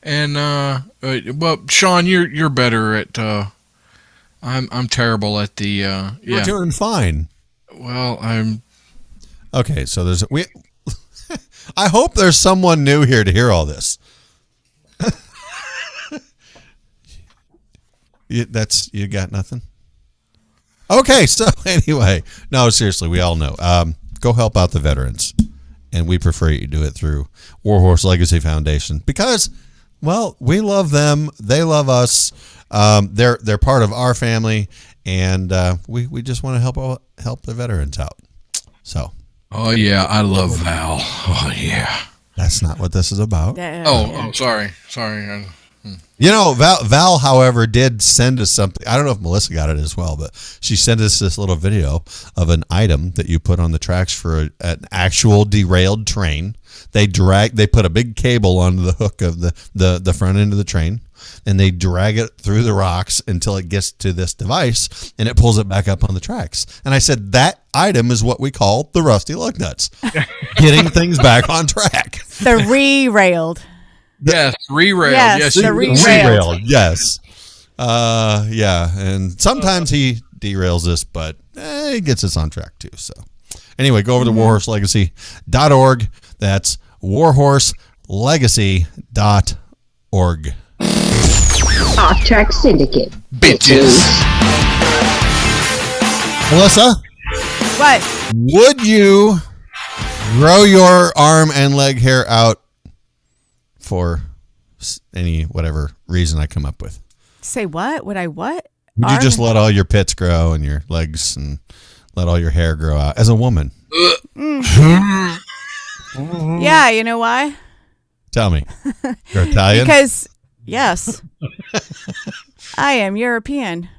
And well, Sean, you're better at I'm terrible at the You're doing fine. Well, I'm Okay, so I hope there's someone new here to hear all this. You got nothing? Okay, so anyway, no, seriously, we all know. Go help out the veterans, and we prefer you do it through Warhorse Legacy Foundation because, well, we love them, they love us. They're part of our family, and we just want to help the veterans out. So. Oh yeah, I love Val. Oh yeah. That's not what this is about. Sorry. Val, however, did send us something. I don't know if Melissa got it as well, but she sent us this little video of an item that you put on the tracks for an actual derailed train. They put a big cable onto the hook of the front end of the train, and they drag it through the rocks until it gets to this device, and it pulls it back up on the tracks. And I said, that item is what we call the Rusty Lug Nuts, getting things back on track. The re-railed. Yes, re-railed. Yes, the re-railed. Yes. Yeah, and sometimes he derails us, but he gets us on track too. So anyway, go over to warhorselegacy.org. That's warhorselegacy.org. Off Track Syndicate. Bitches. Melissa, What? would you grow your arm and leg hair out for any whatever reason I come up with. Say what? Would I what? Would you just let all your pits grow and your legs and let all your hair grow out as a woman? Yeah, you know why? Tell me. You're Italian? Because, yes, I am European.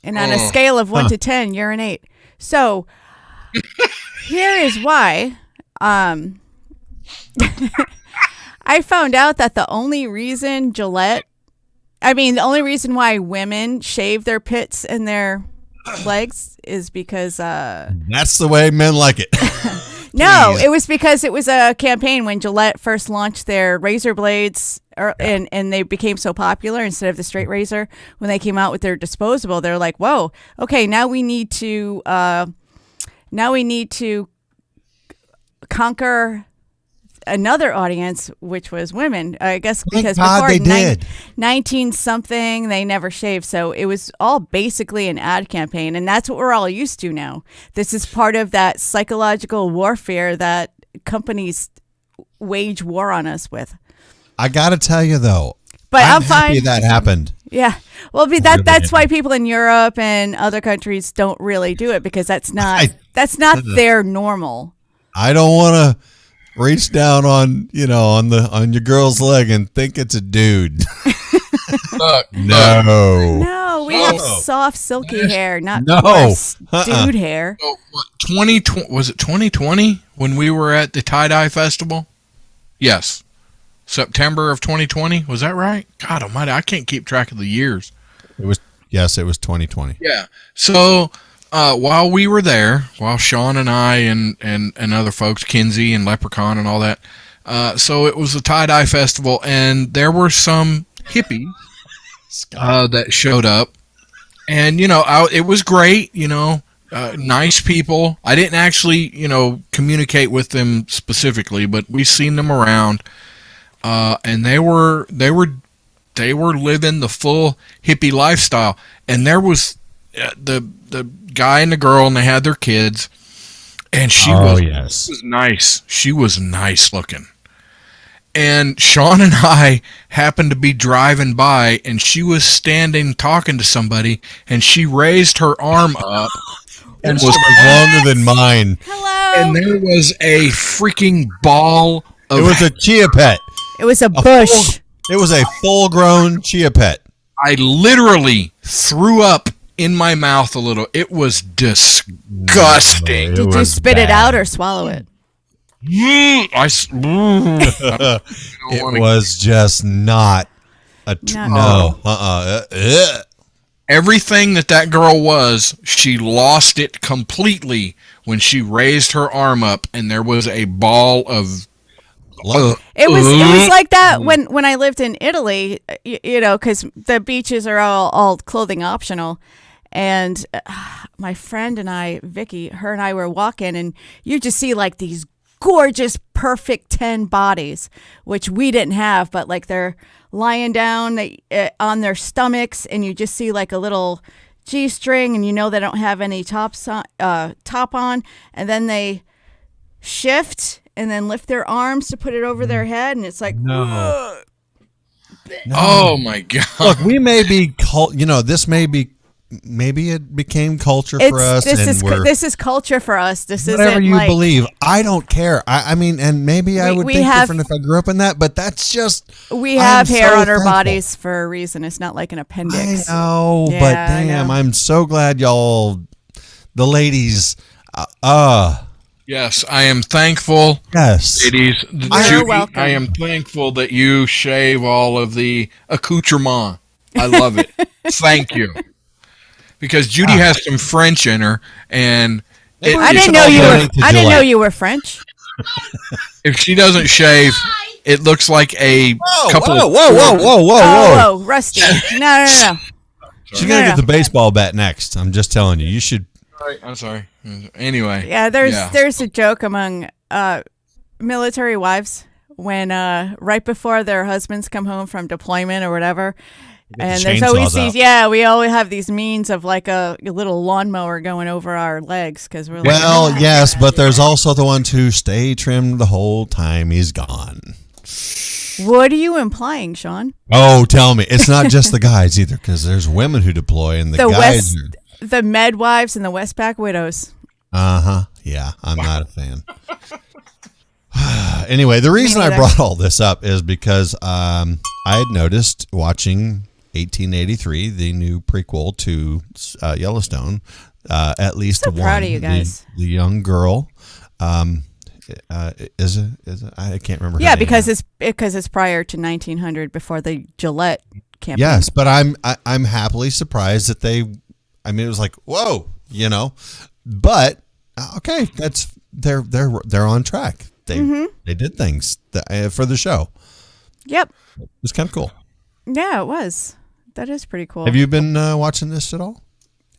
And on a scale of 1 to 10, you're an 8. So, here is why. I found out that the only reason the only reason why women shave their pits and their legs is because that's the way men like it. no, it was because it was a campaign when Gillette first launched their razor blades, and they became so popular instead of the straight razor. When they came out with their disposable, they're like, "Whoa, okay, now we need to conquer another audience, which was women." I guess because before 19 something, they never shaved, so it was all basically an ad campaign, and that's what we're all used to now. This is part of that psychological warfare that companies wage war on us with. I gotta tell you though, but I'm fine. happy that happened. Yeah, well, that's why people in Europe and other countries don't really do it, because that's not their normal. I don't want to reach down on your girl's leg and think it's a dude. No, we have soft, silky hair, not coarse dude hair. Oh, was it 2020 when we were at the tie-dye festival? Yes. September of 2020. Was that right? God almighty, I can't keep track of the years. It was 2020. Yeah. So while we were there, while Sean and I and other folks, Kinsey and Leprechaun and all that, so it was a tie-dye festival, and there were some hippies that showed up, and it was great. Nice people. I didn't actually communicate with them specifically, but we seen them around, and they were living the full hippie lifestyle, and there was the guy and the girl, and they had their kids, and she was nice. She was nice looking. And Sean and I happened to be driving by, and she was standing talking to somebody, and she raised her arm up and was longer than mine. Hello. And there was a freaking ball of... It was a chia pet. It was a bush. It was a full-grown chia pet. I literally threw up in my mouth a little. It was disgusting. Did you spit it out or swallow it? It was just not a no. Everything that girl was, she lost it completely when she raised her arm up, and there was a ball of. It was like that when I lived in Italy, because the beaches are all clothing optional. And my friend and I, Vicky, her and I were walking, and you just see like these gorgeous, perfect 10 bodies, which we didn't have, but like they're lying down on their stomachs, and you just see like a little G-string, and they don't have any top on, and then they shift and then lift their arms to put it over their head, and it's like, no. Oh my God. Look, we may be this may be. Maybe it became culture for us. This is culture for us. This is whatever you believe. I don't care. I mean, and maybe I would think different if I grew up in that, but that's just. We have hair on our bodies for a reason. It's not like an appendix. I know, but damn, I'm so glad y'all, the ladies, Yes, I am thankful. Yes, ladies. You're welcome. I am thankful that you shave all of the accoutrement. I love it. Thank you. Because Judy has some French in her, and I didn't know you were French. If she doesn't shave, it looks like a couple. Whoa, Rusty! No. She's gonna get the baseball bat next. I'm just telling you. You should. I'm sorry. Anyway. Yeah, there's a joke among military wives when right before their husbands come home from deployment or whatever. And there's always these, we always have these means of like a little lawnmower going over our legs because we're like, yes, but there's also the ones who stay trimmed the whole time he's gone. What are you implying, Sean? Oh, tell me. It's not just the guys either, because there's women who deploy, and the guys the Medwives and the Westpac Widows. Yeah, I'm not a fan. Anyway, the reason I brought all this up is because I had noticed watching 1883, the new prequel to Yellowstone, at least So proud of you guys. The young girl, is it? I can't remember. Yeah, her name because now. it's prior to 1900, before the Gillette campaign. Yes, but I'm happily surprised that they. I mean, it was like, whoa, but okay, they're on track. They did things for the show. Yep. It was kind of cool. Yeah, it was. That is pretty cool. Have you been watching this at all?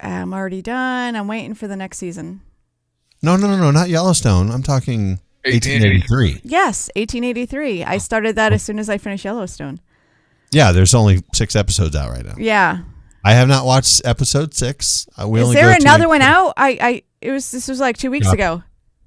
I'm already done. I'm waiting for the next season. No, not Yellowstone. I'm talking 1883. Yes, 1883. I started that as soon as I finished Yellowstone. Yeah, there's only 6 episodes out right now. Yeah. I have not watched episode 6. Is there another one out? This was like 2 weeks ago.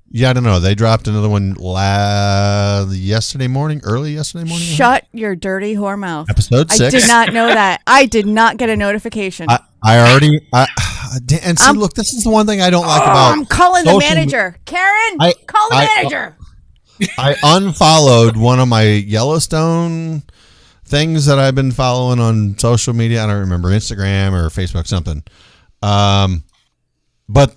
Yeah, I don't know. They dropped another one early yesterday morning. Shut your dirty whore mouth. Episode 6. I did not know that. I did not get a notification. And see, look, this is the one thing I don't like about. I'm calling the manager. Karen, call the manager. I unfollowed one of my Yellowstone things that I've been following on social media. I don't remember, Instagram or Facebook, something. But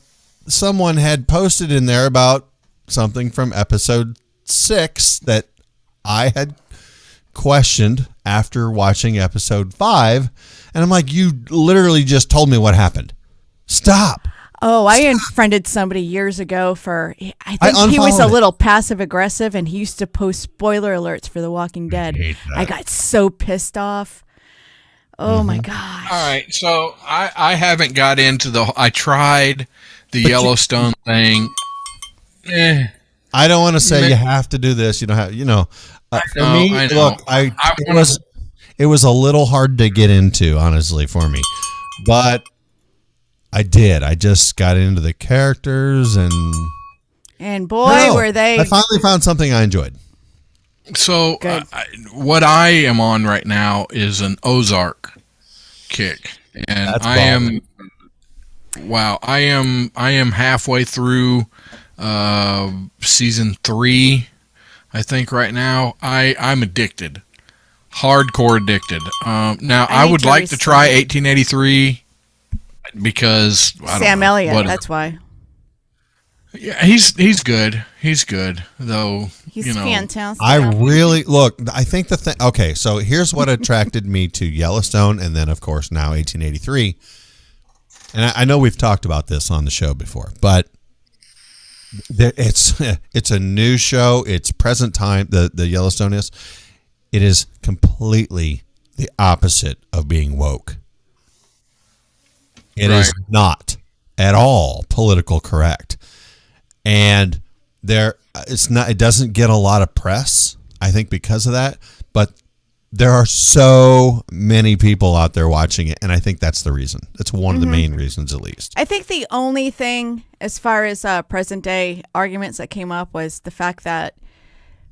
someone had posted in there about something from episode 6 that I had questioned after watching episode 5. And I'm like, you literally just told me what happened. Stop. Oh, I unfriended somebody years ago for, I think he was a little passive aggressive, and he used to post spoiler alerts for The Walking Dead. I got so pissed off. Oh my gosh. All right. So I haven't got into I tried the Yellowstone thing. I don't want to say you have to do this. You don't have, for me, I know. Look, it was a little hard to get into, honestly, for me, but I did. I just got into the characters, and boy, were they! I finally found something I enjoyed. So what I am on right now is an Ozark kick, and That's I am. Wow, I am halfway through season 3, I think right now. I'm addicted, hardcore addicted. Now I would like to try 1883 because Sam Elliott. That's why. Yeah, he's good. He's good though. He's fantastic. I really I think the thing. Okay, so here's what attracted me to Yellowstone, and then of course now 1883. And I know we've talked about this on the show before, but it's a new show. It's present time. The Yellowstone is. It is completely the opposite of being woke. It is not at all political correct, and it doesn't get a lot of press, I think, because of that. But there are so many people out there watching it, and I think that's the reason. That's one of the main reasons, at least. I think the only thing, as far as present day arguments that came up, was the fact that,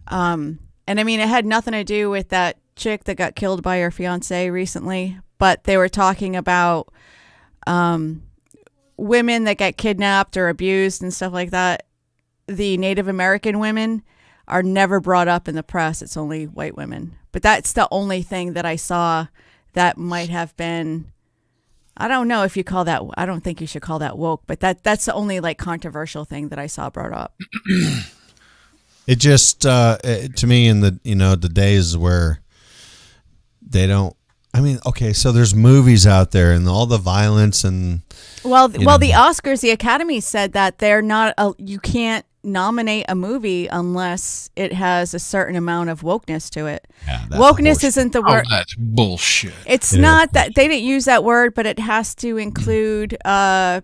and I mean, it had nothing to do with that chick that got killed by her fiance recently, but they were talking about women that get kidnapped or abused and stuff like that. The Native American women are never brought up in the press. It's only white women. But that's the only thing that I saw that might have been, I don't know if you call that, I don't think you should call that woke, but that's the only like controversial thing that I saw brought up. It just, to me, in the days where they don't, I mean, okay, so there's movies out there and all the violence and. Well, the Oscars, the Academy said that they're not, you can't nominate a movie unless it has a certain amount of wokeness to it. Yeah, wokeness isn't the word. Oh, that's bullshit. It's not that they didn't use that word, but it has to include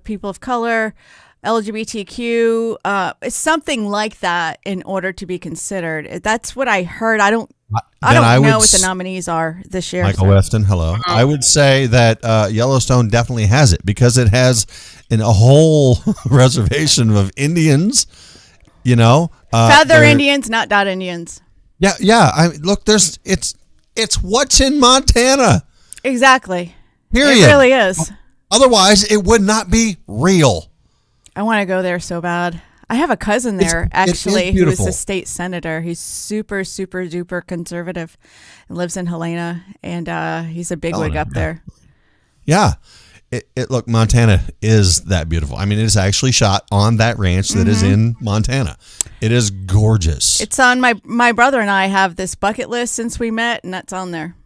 people of color, LGBTQ, it's something like that in order to be considered. That's what I heard. I don't know what the nominees are this year. Michael Weston, hello. I would say that Yellowstone definitely has it because it has a whole reservation of Indians. Feather Indians, not dot Indians. Yeah. Look, it's what's in Montana. Exactly. Period. It really is. Otherwise, it would not be real. I want to go there so bad. I have a cousin there, It is actually, who is beautiful. a state senator. He's super, super duper conservative and lives in Helena, and he's a bigwig up there. Yeah. Look, Montana is that beautiful. I mean, it is actually shot on that ranch that is in Montana. It is gorgeous. It's on my brother and I have this bucket list since we met, and that's on there.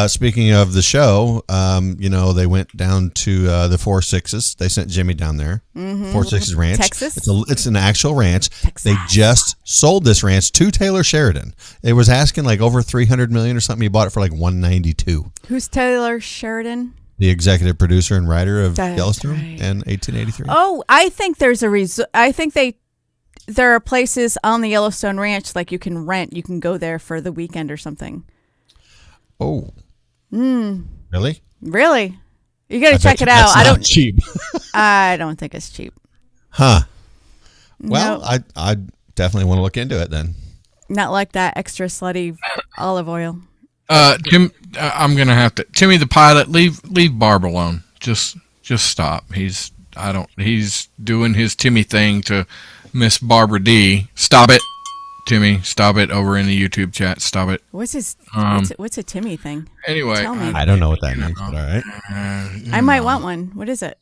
Speaking of the show, they went down to the 4-6s. They sent Jimmy down there. 4-6s Ranch. Texas? It's an actual ranch. Texas. They just sold this ranch to Taylor Sheridan. It was asking like over $300 million or something. He bought it for like $192. Who's Taylor Sheridan? The executive producer and writer of That's Yellowstone right. in 1883. Oh, I think there's I think there are places on the Yellowstone Ranch like you can rent. You can go there for the weekend or something. Oh. Really? Really? You got to I check bet it you out. that's not cheap. I don't think it's cheap. Huh. Well, No. I definitely want to look into it then. Not like that extra slutty olive oil. Tim, I'm gonna have to. Timmy the pilot, leave Barb alone. Just stop. He's doing his Timmy thing to Miss Barbara D. Stop it, Timmy. Stop it over in the YouTube chat. Stop it. What's a Timmy thing? Anyway, Tell me. I don't know what that means, but all right. I might want one. What is it?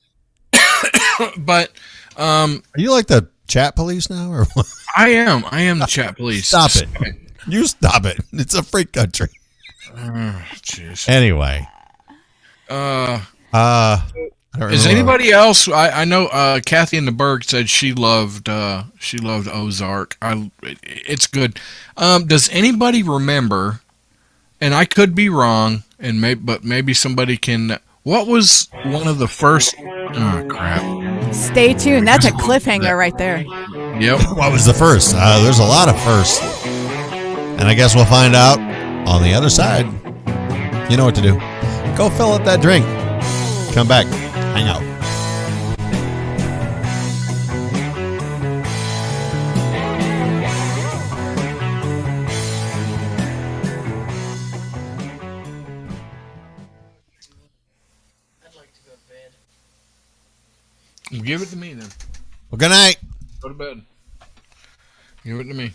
but Are you like the chat police now, or what? I am the chat police. Stop it. You stop it. It's a free country. Jeez. Anyway. I don't Is know. anybody else? I know Kathy in the Berg said she loved Ozark. It's good. Does anybody remember? And I could be wrong, but maybe somebody can. What was one of the first? Oh crap! Stay tuned. That's a cliffhanger right there. Yep. What was the first? There's a lot of firsts. And I guess we'll find out on the other side. You know what to do. Go fill up that drink. Come back. Hang out. Give it to me then. Well, good night. Go to bed. Give it to me.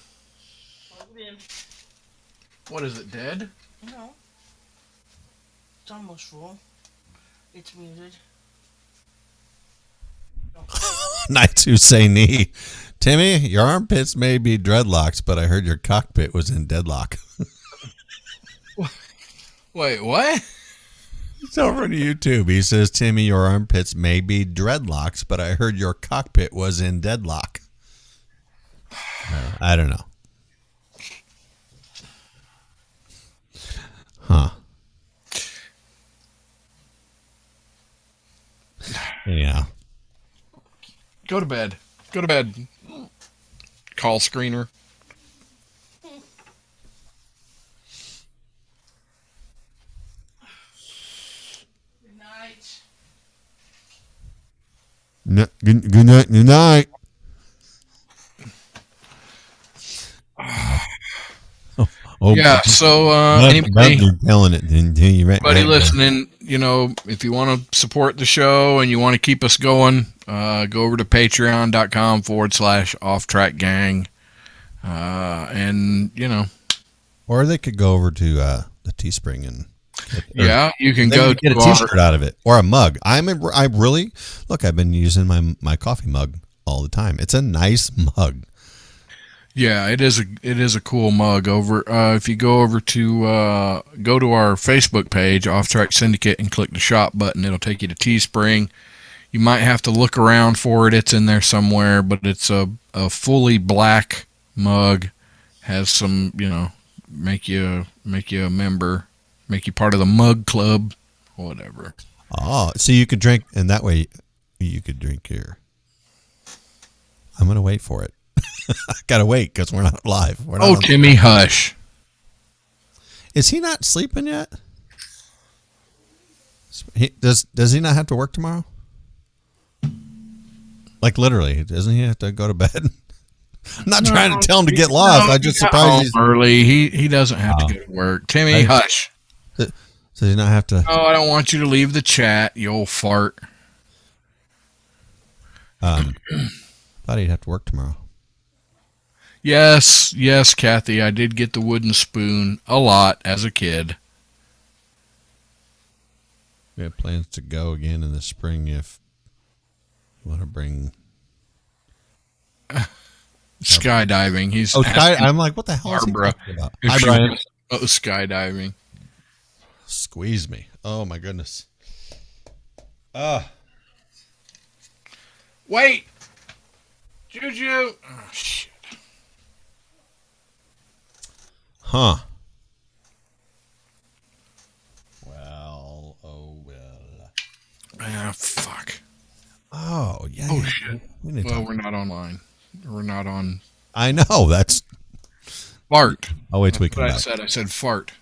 What is it, dead? No. It's almost full. It's muted. Nights Husseini. Timmy, your armpits may be dreadlocks, but I heard your cockpit was in deadlock. Wait, what? It's over on YouTube. He says, Timmy, your armpits may be dreadlocks, but I heard your cockpit was in deadlock. I don't know. Huh. Yeah. Go to bed. Go to bed. Call screener. Good night. Good night. Good night. Oh, Yeah, so anybody anybody telling it, Anybody listening, if you want to support the show and you want to keep us going, go over to patreon.com/offtrackgang. or they could go over to the Teespring and you can they go would get a to our, T-shirt out of it or a mug. I've been using my coffee mug all the time. It's a nice mug. Yeah, it is a cool mug. Over if you go over to our Facebook page, Off Track Syndicate, and click the shop button, it'll take you to Teespring. You might have to look around for it. It's in there somewhere, but it's a fully black mug. Has some, make you a member, make you part of the mug club, whatever. Oh, so you could drink, and that way you could drink here. I'm going to wait for it. I got to wait because we're not live. We're not on- Timmy, hush. Is he not sleeping yet? Does he not have to work tomorrow? Like literally, doesn't he have to go to bed? I'm not trying to tell him to get lost. I just surprised he's early. He doesn't have to go to work. Timmy, hush. so you not have to. Oh, I don't want you to leave the chat, you old fart. Thought he'd have to work tomorrow. Yes, Kathy, I did get the wooden spoon a lot as a kid. We have plans to go again in the spring if you want to bring skydiving. He's I'm like, what the hell is he Barbara talking about? if Hi, she Brian. wants to go skydiving. Squeeze me. Oh my goodness. Wait, Juju. Oh, shit. Huh. Well, oh well. Ah, fuck. Oh yeah. Oh shit. Well, we're not online. We're not on. I know that's Fart. I'll wait till we That's come what back. I said fart.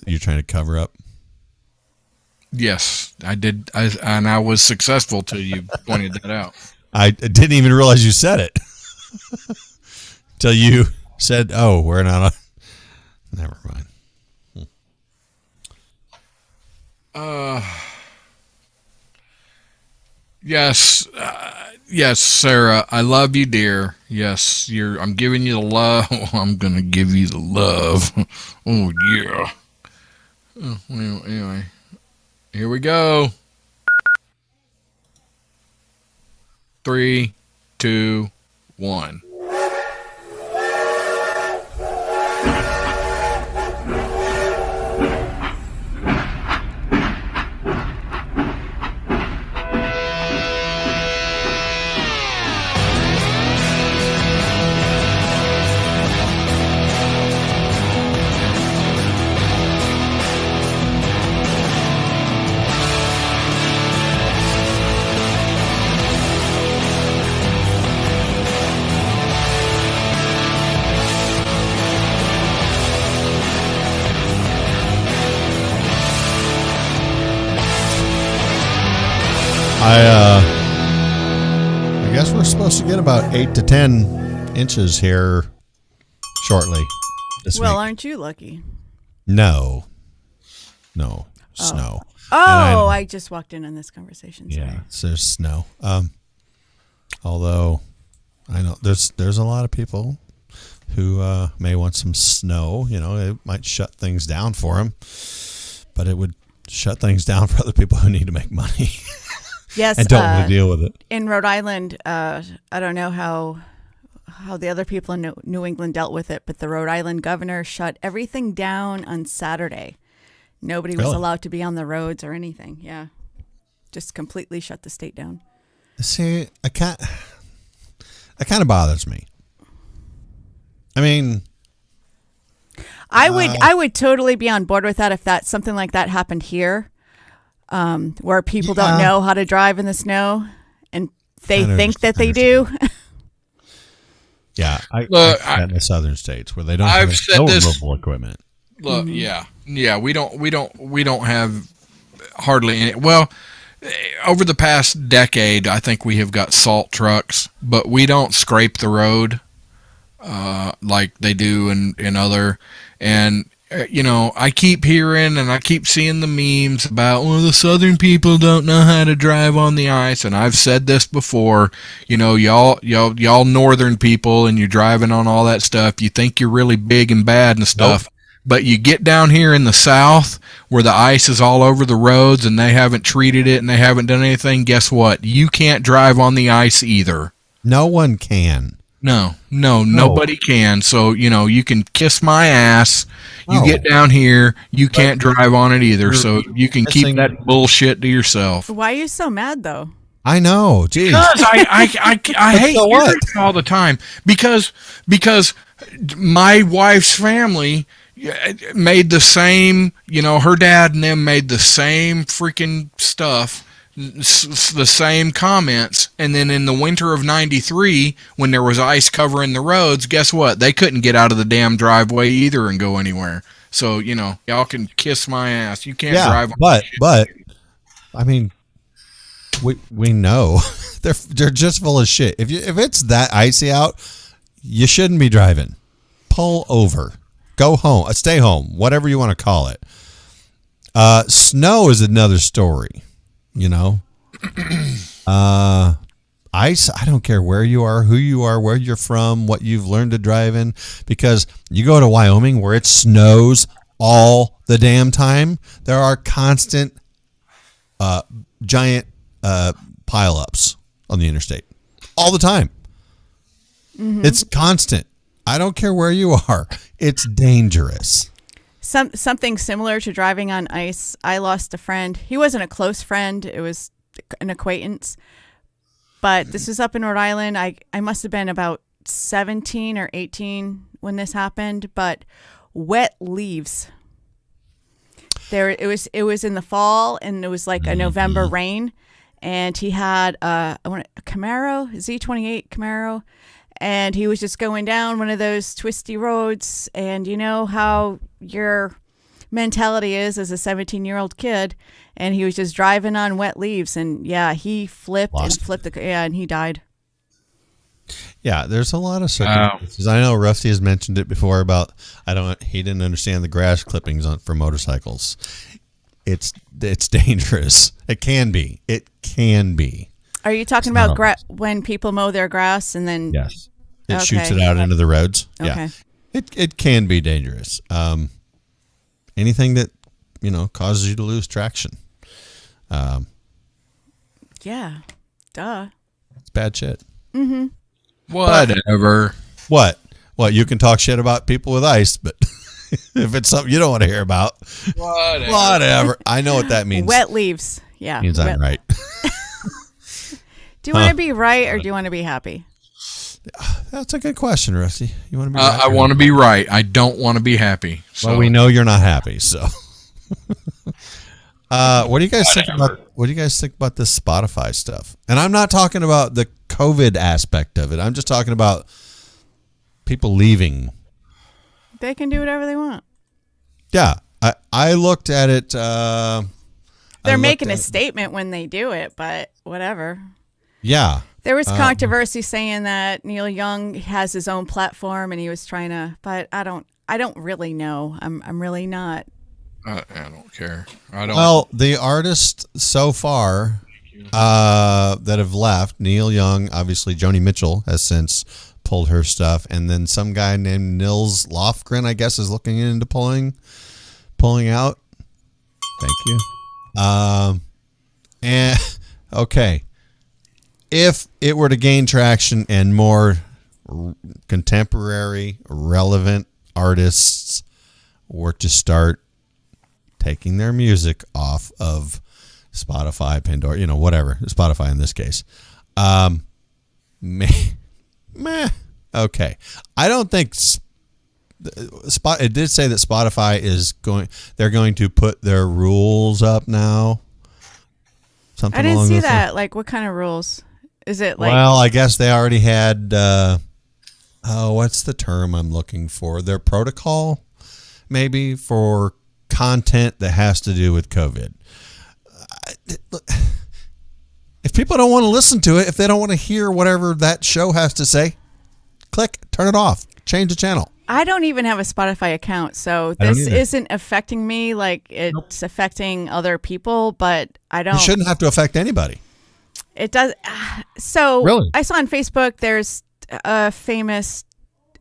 You're trying to cover up. Yes, I did. I was successful till you pointed that out. I didn't even realize you said it till you said, "Oh, we're not on." Never mind. Yes, yes, Sarah. I love you, dear. Yes, I'm giving you the love. I'm gonna give you the love. Oh yeah. Oh, anyway, here we go. 3, 2, 1. I guess we're supposed to get about 8 to 10 inches here shortly this Well, week. aren't you lucky? No, snow. Oh, I just walked in on this conversation. Sorry. Yeah, so there's snow. Although I know there's a lot of people who may want some snow. You know, it might shut things down for them, but it would shut things down for other people who need to make money. Yes, and don't want to deal with it. in Rhode Island, I don't know how the other people in New England dealt with it, but the Rhode Island governor shut everything down on Saturday. Nobody was Really? allowed to be on the roads or anything. Yeah, just completely shut the state down. See, that kind of bothers me. I mean, I would totally be on board with that if that something like that happened here, where people don't know how to drive in the snow and they think that they do. yeah, I in the southern states where they don't I've have said snow this- removal equipment. Look, yeah, we don't have hardly any. Well, over the past decade, I think we have got salt trucks, but we don't scrape the road like they do in other. And you know, I keep hearing and I keep seeing the memes about, well, the southern people don't know how to drive on the ice. And I've said this before, you know, y'all northern people, and you're driving on all that stuff. You think you're really big and bad and stuff. Nope. But you get down here in the south where the ice is all over the roads and they haven't treated it and they haven't done anything. Guess what? You can't drive on the ice either. No one can. No, nobody can. So, you know, you can kiss my ass. You No. get down here, you can't drive on it either. So you can keep missing- that bullshit to yourself. Why are you so mad though? I know. Geez. Because I hate so hearing what? it all the time. Because my wife's family made the same, you know, her dad and them made the same freaking stuff, the same comments, and then in the winter of 93, when there was ice covering the roads, guess what? They couldn't get out of the damn driveway either and go anywhere. So, you know, y'all can kiss my ass. You can't drive on but shit. but I mean, We know they're just full of shit. If it's that icy out, you shouldn't be driving. Pull over, go home, stay home, whatever you want to call it. Snow is another story. Ice, I don't care where you are, who you are, where you're from, what you've learned to drive in, because you go to Wyoming where it snows all the damn time. There are constant giant pileups on the interstate all the time. Mm-hmm. It's constant. I don't care where you are. It's dangerous. Something similar to driving on ice. I lost a friend. He wasn't a close friend. It was an acquaintance. But this was up in Rhode Island. I must have been about 17 or 18 when this happened. But wet leaves. It was in the fall, and it was like a November rain. And he had a Camaro, Z28 Camaro. And he was just going down one of those twisty roads. And you know how your mentality is as a 17-year-old kid. And he was just driving on wet leaves. And yeah, he flipped and he died. Yeah, there's a lot of circumstances. I know Rusty has mentioned it before about he didn't understand the grass clippings for motorcycles. It's dangerous. It can be. Are you talking about when people mow their grass and then? Yes. It shoots it out into the roads. Okay. Yeah. It can be dangerous. Anything that, causes you to lose traction. Yeah. Duh. It's bad shit. Mm-hmm. Whatever. What? You can talk shit about people with ice, but if it's something you don't want to hear about, whatever. I know what that means. Wet leaves. Yeah. Means I'm right. Do you want to be right or do you want to be happy? That's a good question, Rusty. You want to be right? I want to be right. I don't want to be happy. So. Well, we know you're not happy, so. What do you guys think about this Spotify stuff? And I'm not talking about the COVID aspect of it. I'm just talking about people leaving. They can do whatever they want. Yeah. I looked at it. They're making a statement when they do it, but whatever. Yeah. There was controversy saying that Neil Young has his own platform and he was trying to, but I don't really know. I'm really not. I don't care. I don't. Well, the artists so far that have left, Neil Young, obviously Joni Mitchell has since pulled her stuff, and then some guy named Nils Lofgren, I guess, is looking into pulling out. Thank you. And okay, if it were to gain traction and more contemporary, relevant artists were to start taking their music off of Spotify, Pandora, whatever, Spotify in this case, meh. Okay, I don't think it did say that Spotify they're going to put their rules up now. Something I didn't along see those that. lines. Like, what kind of rules? Is it like? Well, I guess they already had. What's the term I'm looking for? Their protocol, maybe, for content that has to do with COVID. If people don't want to listen to it, if they don't want to hear whatever that show has to say, click, turn it off, change the channel. I don't even have a Spotify account, so this isn't affecting me like it's affecting other people, but I don't. It shouldn't have to affect anybody. It does. So really? I saw on Facebook there's a famous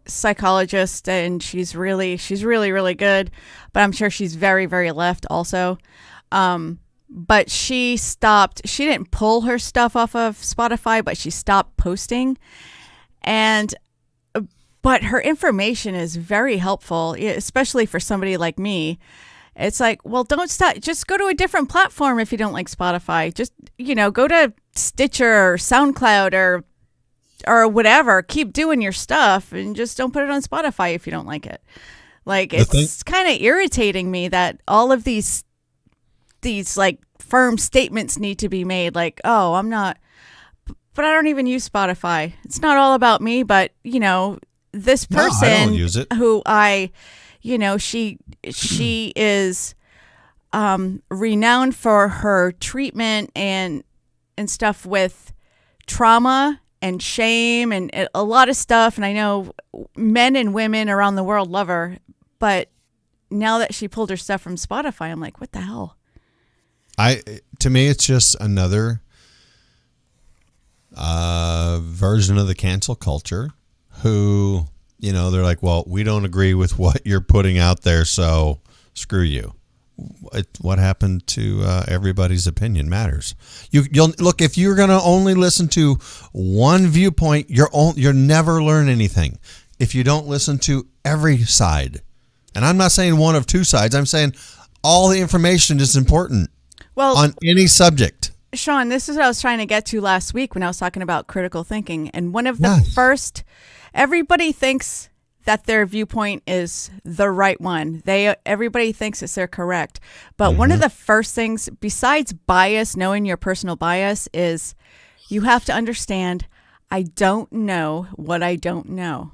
psychologist, and she's really, really good, but I'm sure she's very, very left also. But she didn't pull her stuff off of Spotify, but she stopped posting. But her information is very helpful, especially for somebody like me. It's like, well, don't stop. Just go to a different platform if you don't like Spotify. Just, go to Stitcher or SoundCloud or whatever. Keep doing your stuff and just don't put it on Spotify if you don't like it. Like, it's kind of irritating me that all of these like firm statements need to be made. Like, oh, I'm not, but I don't even use Spotify. It's not all about me, but this person I don't use it. Who she is renowned for her treatment and and stuff with trauma and shame and a lot of stuff. And I know men and women around the world love her, but now that she pulled her stuff from Spotify, I'm like, what the hell? To me, it's just another version of the cancel culture who, you know, they're like, well, we don't agree with what you're putting out there, so screw you. What happened to everybody's opinion matters. You'll look, if you're going to only listen to one viewpoint, you'll never learn anything. If you don't listen to every side, and I'm not saying one of two sides, I'm saying all the information is important on any subject. Sean, this is what I was trying to get to last week when I was talking about critical thinking. And one of the first, everybody thinks that their viewpoint is the right one. Everybody thinks it's they're correct. But one of the first things, besides bias, knowing your personal bias, is you have to understand, I don't know what I don't know.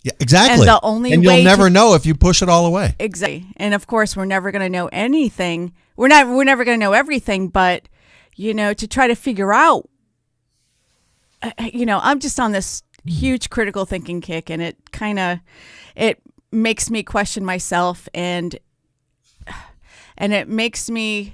Yeah, exactly. And you'll never know if you push it all away. Exactly. And of course, we're never going to know anything. We're never going to know everything, but you know, to try to figure out, you know, I'm just on this huge critical thinking kick, and it makes me question myself, and it makes me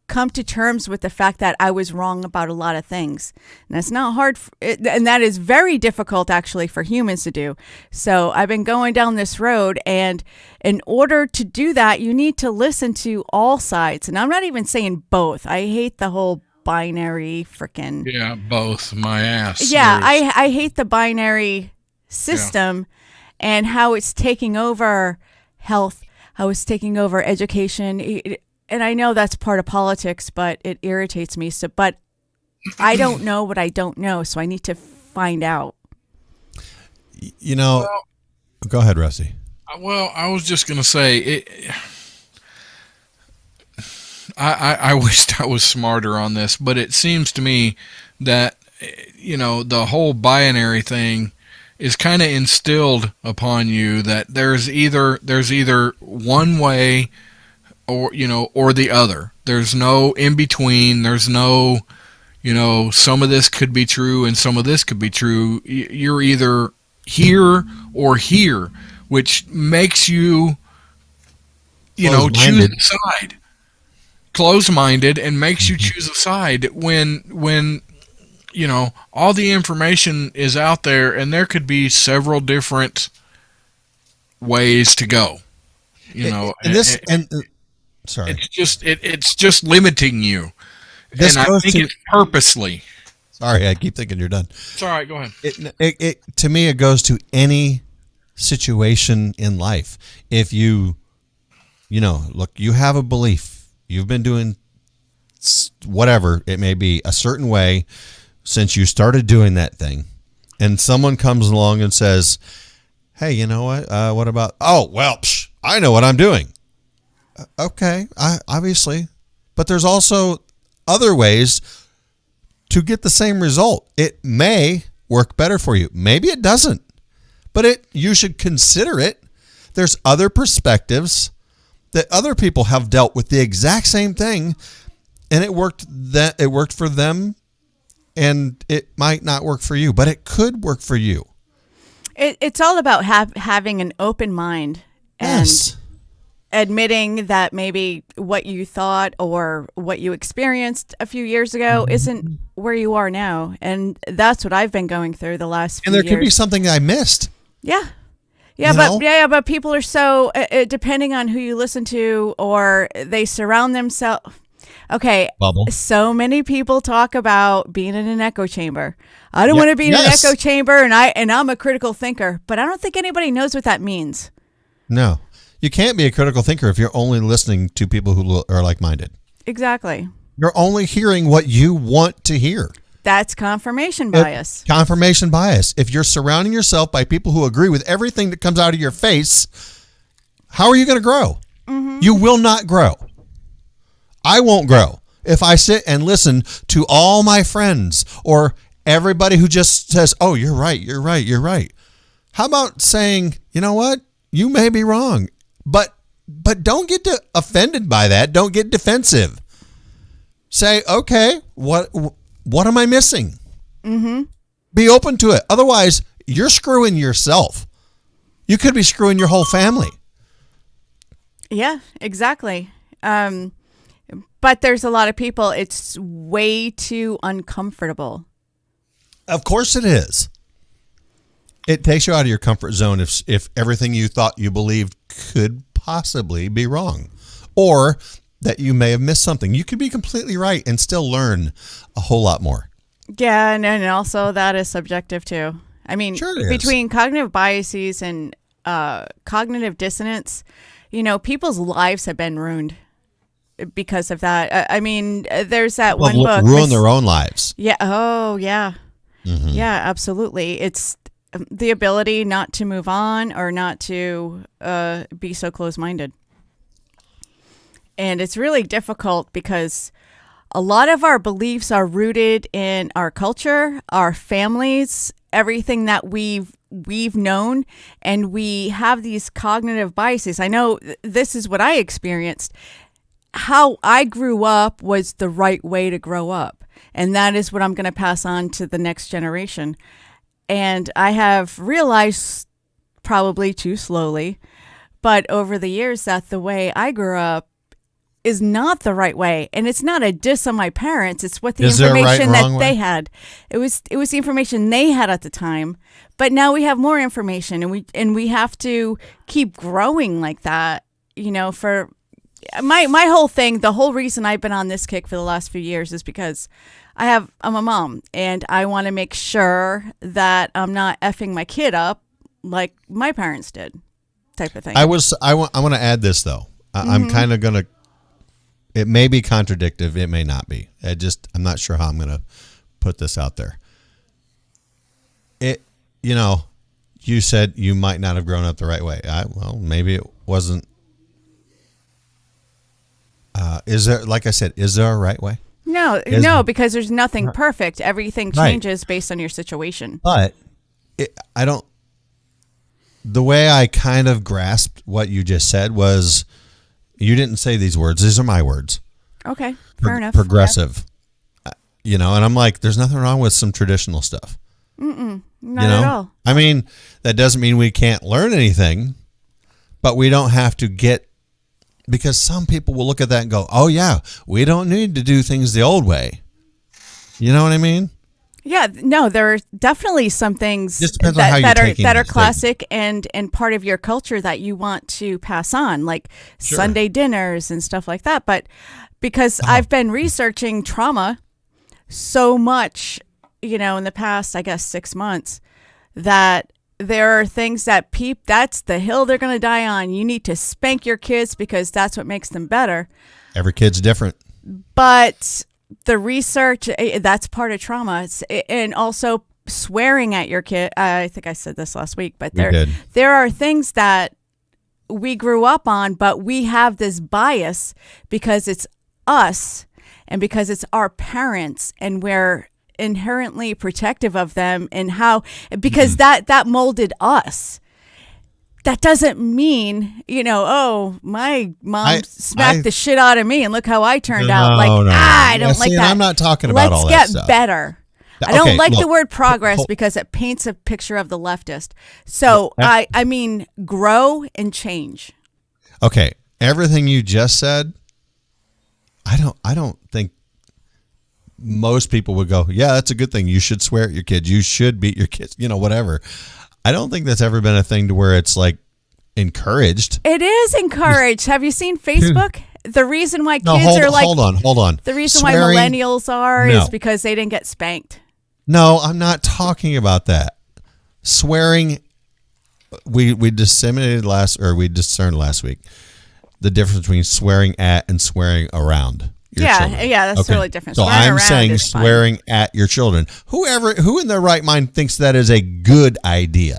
come to terms with the fact that I was wrong about a lot of things. And that's not hard, and that is very difficult actually for humans to do. So I've been going down this road, and in order to do that, you need to listen to all sides. And I'm not even saying both. I hate the whole binary freaking. Yeah, both. My ass. Yeah, I hate the binary system and how it's taking over health, how it's taking over education. And I know that's part of politics, but it irritates me. But I don't know what I don't know, so I need to find out. You know, go ahead, Rusty. Well, I was just going to say, I wished I was smarter on this, but it seems to me that, you know, the whole binary thing is kind of instilled upon you that there's either one way or, you know, or the other. There's no in between. There's no, you know, some of this could be true and some of this could be true. You're either here or here, which makes you, you know, choose a side. Close-minded, and makes you choose a side when you know all the information is out there, and there could be several different ways to go. You know, sorry, it's just limiting you, and I think it's purposely. Sorry, I keep thinking you're done. It's all right. Go ahead. It to me, it goes to any situation in life. If you know, look, you have a belief. You've been doing whatever it may be a certain way since you started doing that thing, and someone comes along and says, hey, you know what about, oh, well, I know what I'm doing. Okay, obviously, but there's also other ways to get the same result. It may work better for you. Maybe it doesn't, but you should consider it. There's other perspectives that other people have dealt with the exact same thing, and it worked for them, and it might not work for you, but it could work for you. It's all about having an open mind and admitting that maybe what you thought or what you experienced a few years ago isn't where you are now, and that's what I've been going through the last few years. And there could be something I missed. Yeah. But people are so depending on who you listen to, or they surround themselves. Okay, so many people talk about being in an echo chamber. I don't want to be in an echo chamber, and I'm a critical thinker, but I don't think anybody knows what that means. No, you can't be a critical thinker if you're only listening to people who are like-minded. Exactly. You're only hearing what you want to hear. That's confirmation bias. Confirmation bias. If you're surrounding yourself by people who agree with everything that comes out of your face, how are you going to grow? Mm-hmm. You will not grow. I won't grow if I sit and listen to all my friends or everybody who just says, oh, you're right, you're right, you're right. How about saying, you know what? You may be wrong, but don't get offended by that. Don't get defensive. say, okay, what am I missing? Mm-hmm. Be open to it. Otherwise, you're screwing yourself. You could be screwing your whole family. Yeah, exactly. But there's a lot of people, it's way too uncomfortable. Of course it is. It takes you out of your comfort zone if everything you thought you believed could possibly be wrong, or that you may have missed something. You could be completely right and still learn a whole lot more. Yeah, and also that is subjective too. I mean, Sure it is. between cognitive biases and cognitive dissonance, people's lives have been ruined because of that. I mean, there's that one book. Ruin their own lives. Yeah. Oh, yeah. Mm-hmm. Yeah, absolutely. It's the ability not to move on or not to be so close-minded. And it's really difficult because a lot of our beliefs are rooted in our culture, our families, everything that we've known, and we have these cognitive biases. I know this is what I experienced. How I grew up was the right way to grow up, and that is what I'm going to pass on to the next generation. And I have realized, probably too slowly, but over the years, that the way I grew up is not the right way. And it's not a diss on my parents. It's what the information that they had. It was the information they had at the time. But now we have more information, and we have to keep growing like that. For my whole thing, the whole reason I've been on this kick for the last few years is because I'm a mom, and I want to make sure that I'm not effing my kid up like my parents did, type of thing. I want to add this though. I'm kind of going to. It may be contradictive. It may not be. I'm not sure how I'm going to put this out there. You said you might not have grown up the right way. Maybe it wasn't. Is there, like I said, is there a right way? No, because there's nothing perfect. Everything changes based on your situation. But the way I kind of grasped what you just said was, you didn't say these words. These are my words. Okay, fair enough. Progressive. Yeah. And I'm like, there's nothing wrong with some traditional stuff. Not at all. I mean, that doesn't mean we can't learn anything, but we don't have to because some people will look at that and go, oh yeah, we don't need to do things the old way. You know what I mean? Yeah, no, there are definitely some things that are classic and part of your culture that you want to pass on, like Sunday dinners and stuff like that. But because I've been researching trauma so much, in the past, I guess 6 months, that there are things that that's the hill they're going to die on. You need to spank your kids because that's what makes them better. Every kid's different. But the research, that's part of trauma. And also swearing at your kid. I think I said this last week, but there are things that we grew up on, but we have this bias because it's us and because it's our parents, and we're inherently protective of them, and because that molded us. That doesn't mean, my mom smacked the shit out of me and look how I turned out. I don't like that. I'm not talking about all that Let's stuff. get better. I don't like the word progress because it paints a picture of the leftist. So I mean, grow and change. Okay. Everything you just said, I don't think most people would go, yeah, that's a good thing. You should swear at your kids. You should beat your kids, whatever. I don't think that's ever been a thing to where it's like encouraged. It is encouraged. Have you seen Facebook? The reason why kids are like... Hold on. The reason why millennials is because they didn't get spanked. No, I'm not talking about that. Swearing, we discerned last week the difference between swearing at and swearing around your children. Yeah, that's really different. So I'm saying swearing at your children. Who in their right mind thinks that is a good idea?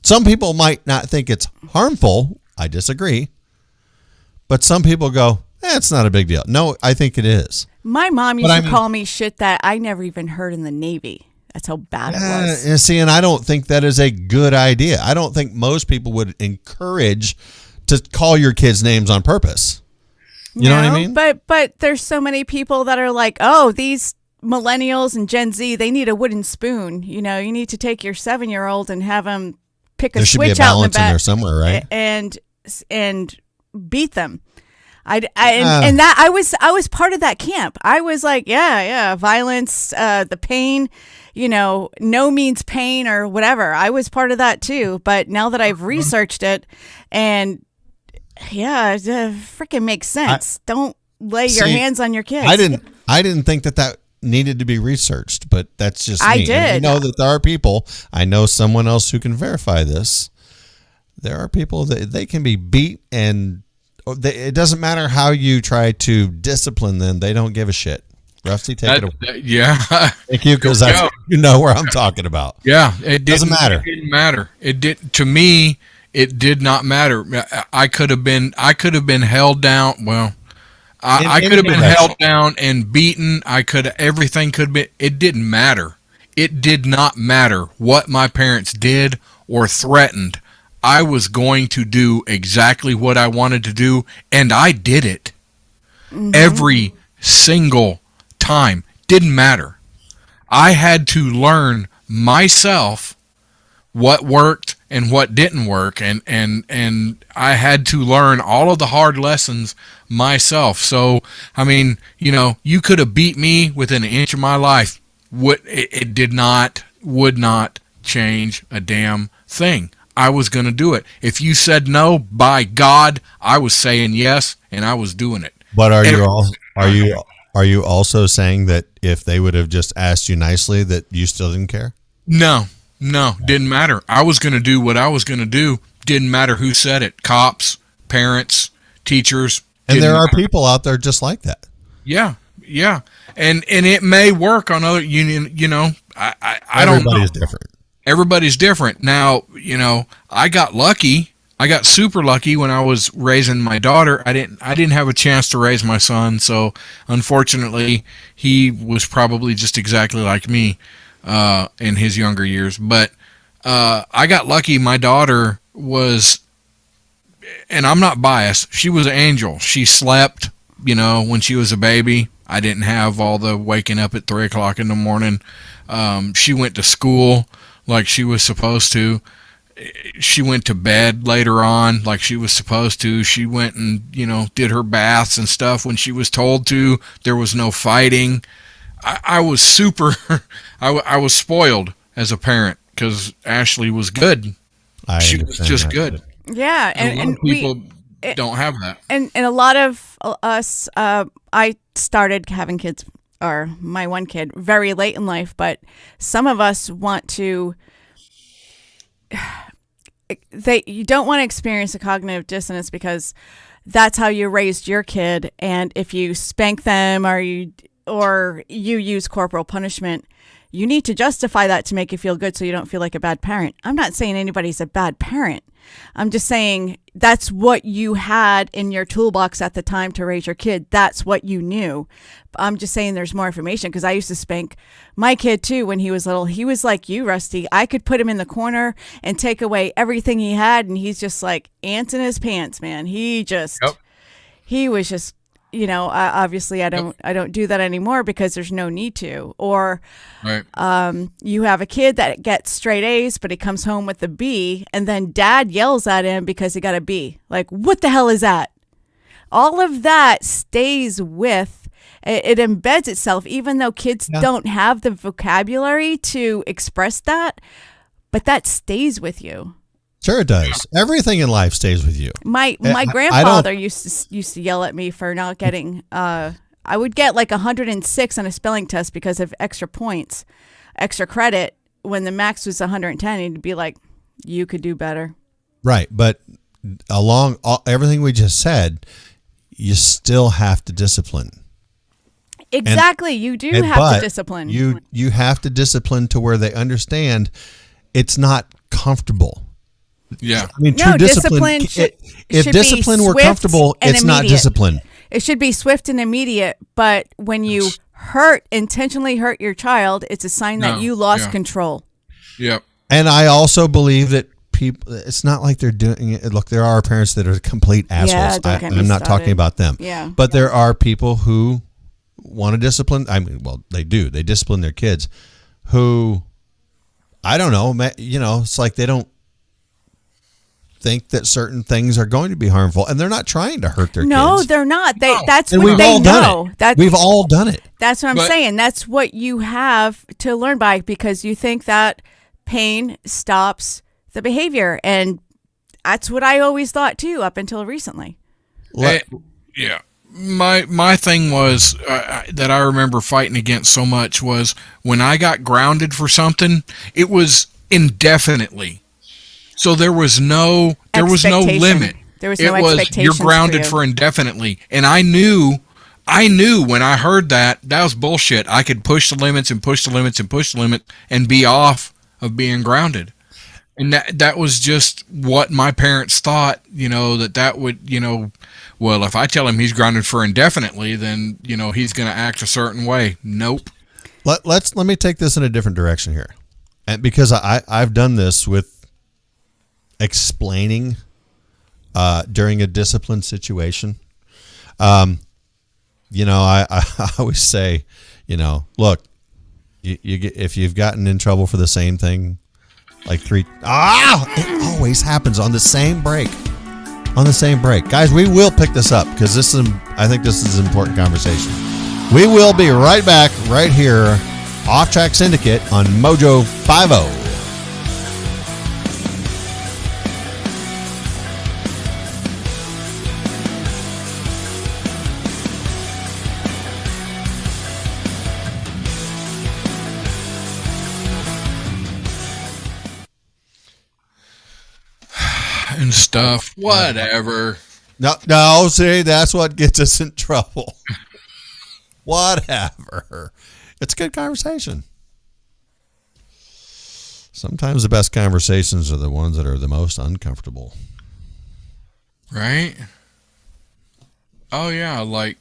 Some people might not think it's harmful. I disagree. But some people go, it's not a big deal. No, I think it is. My mom used to call me shit that I never even heard in the Navy. That's how bad it was. See, and I don't think that is a good idea. I don't think most people would encourage to call your kids names on purpose. You know what I mean? But there's so many people that are like, oh, these millennials and Gen Z, they need a wooden spoon. You know, you need to take your 7-year-old and have him pick a There should be a switch out in the balance in back there somewhere, right? and beat them. And that I was part of that camp. I was like, yeah, violence, the pain, you know, no means pain or whatever. I was part of that too. But now that I've researched it, and it freaking makes sense. Don't lay your hands on your kids. I didn't think that needed to be researched, but that's just me. I did. And you know that there are people. I know someone else who can verify this. There are people that they can be beat, and it doesn't matter how you try to discipline them. They don't give a shit. Rusty, take it away. Yeah. Thank you, because you know where I'm talking about. Yeah, it doesn't matter. It didn't matter. It did to me. It did not matter. I could have been held down. Well, I could have been held down and beaten. Everything could be. It didn't matter. It did not matter what my parents did or threatened. I was going to do exactly what I wanted to do, and I did it. Every single time. Didn't matter. I had to learn myself what worked and what didn't work, and I had to learn all of the hard lessons myself. So, I mean, you know, you could have beat me within an inch of my life. It would not change a damn thing. I was going to do it. If you said no, by God, I was saying yes, and I was doing it. But are you also saying that if they would have just asked you nicely, that you still didn't care? No, didn't matter. I was going to do what I was going to do. Didn't matter who said it. Cops, parents, teachers. And there are people out there just like that. Yeah. And it may work on other, you know, I don't know. Everybody's different. Everybody's different. Now, you know, I got lucky. I got super lucky when I was raising my daughter. I didn't have a chance to raise my son, so unfortunately, he was probably just exactly like me in his younger years. But I got lucky. My daughter was, and I'm not biased, she was an angel. She slept, you know, when she was a baby. I didn't have all the waking up at 3 o'clock in the morning. She went to school like she was supposed to. She went to bed later on like she was supposed to. She went and, you know, did her baths and stuff when she was told to. There was no fighting. I was super, I was spoiled as a parent because Ashley was good. She was just good. Yeah. And a lot of people don't have that. And a lot of us, I started having kids, or my one kid, very late in life, but some of us want to, you don't want to experience a cognitive dissonance because that's how you raised your kid. And if you spank them or you use corporal punishment, you need to justify that to make you feel good so you don't feel like a bad parent. I'm not saying anybody's a bad parent. I'm just saying that's what you had in your toolbox at the time to raise your kid. That's what you knew. I'm just saying there's more information because I used to spank my kid too when he was little. He was like you, Rusty. I could put him in the corner and take away everything he had, and he's just like ants in his pants, man. He was just, you know, obviously I don't do that anymore because there's no need to. Or right. You have a kid that gets straight A's, but he comes home with a B, and then dad yells at him because he got a B. Like, what the hell is that? All of that stays with, it embeds itself, even though kids don't have the vocabulary to express that, but that stays with you. Sure it does. Everything in life stays with you. My grandfather used to yell at me for not getting, I would get like 106 on a spelling test because of extra points, extra credit. When the max was 110, he'd be like, you could do better. Right. But along everything we just said, you still have to discipline. Exactly. You do have to discipline. You have to discipline to where they understand it's not comfortable. Yeah. I mean, true discipline. If discipline were comfortable, it's not discipline. It should be swift and immediate. But when you intentionally hurt your child, it's a sign that you lost control. Yep. And I also believe that people. It's not like they're doing it. Look, there are parents that are complete assholes. don't get me I'm not talking started. about them. Yeah. But there are people who want to discipline. I mean, well, they do. They discipline their kids. Who, I don't know. It's like they don't think that certain things are going to be harmful, and they're not trying to hurt their kids. No, they're not. That's And what we've they all done know. it. We've all done it. That's what I'm But- saying. That's what you have to learn by, because you think that pain stops the behavior, and that's what I always thought too, up until recently. Yeah. My thing was that I remember fighting against so much was when I got grounded for something, it was indefinitely. So there was no Expectation. limit. There was no It was expectations you're for grounded you. for indefinitely. And I knew when I heard that was bullshit. I could push the limits and push the limits and push the limit and be off of being grounded. And that was just what my parents thought, that would, well, if I tell him he's grounded for indefinitely, then, he's going to act a certain way. Nope. Let me take this in a different direction here, and because I've done this with explaining during a discipline situation. I always say, look, you get, if you've gotten in trouble for the same thing like it always happens on the same break. Guys, we will pick this up because I think this is an important conversation. We will be right back right here off Track Syndicate on Mojo 50. And stuff. Whatever. No, see, that's what gets us in trouble. Whatever. It's a good conversation. Sometimes the best conversations are the ones that are the most uncomfortable. Right? Oh, yeah. Like,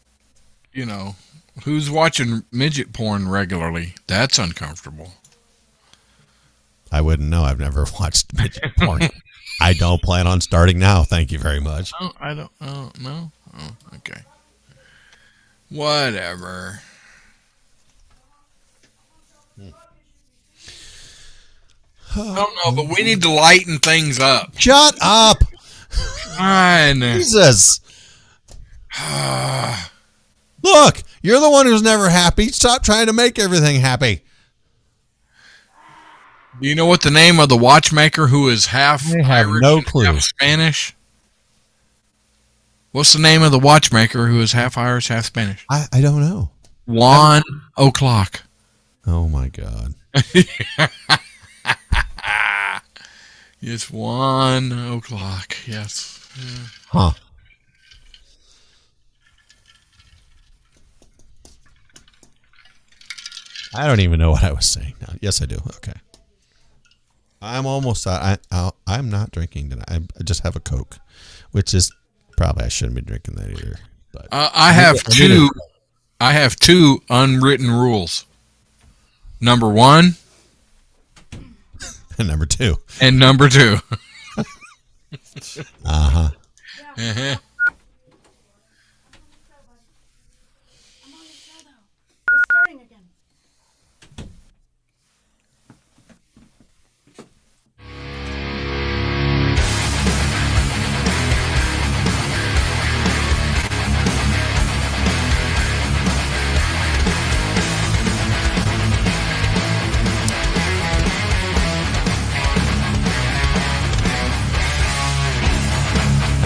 who's watching midget porn regularly? That's uncomfortable. I wouldn't know. I've never watched midget porn. I don't plan on starting now. Thank you very much. Oh, I don't. Oh, no? Oh, okay. Whatever. I don't know, but we need to lighten things up. Shut up. Fine. Jesus. Look, you're the one who's never happy. Stop trying to make everything happy. Do you know what the name of the watchmaker who is half I have Irish no and clue. half Spanish? What's the name of the watchmaker who is half Irish, half Spanish? I don't know. 1 o'clock. Oh, my God. It's 1 o'clock. Yes. Huh. I don't even know what I was saying now. Yes, I do. Okay. I'm almost out. I'm not drinking tonight. I just have a Coke, which is probably I shouldn't be drinking that either. But I have two unwritten rules. Number 1 and number 2. and number 2. Uh-huh. Uh-huh. It's starting again.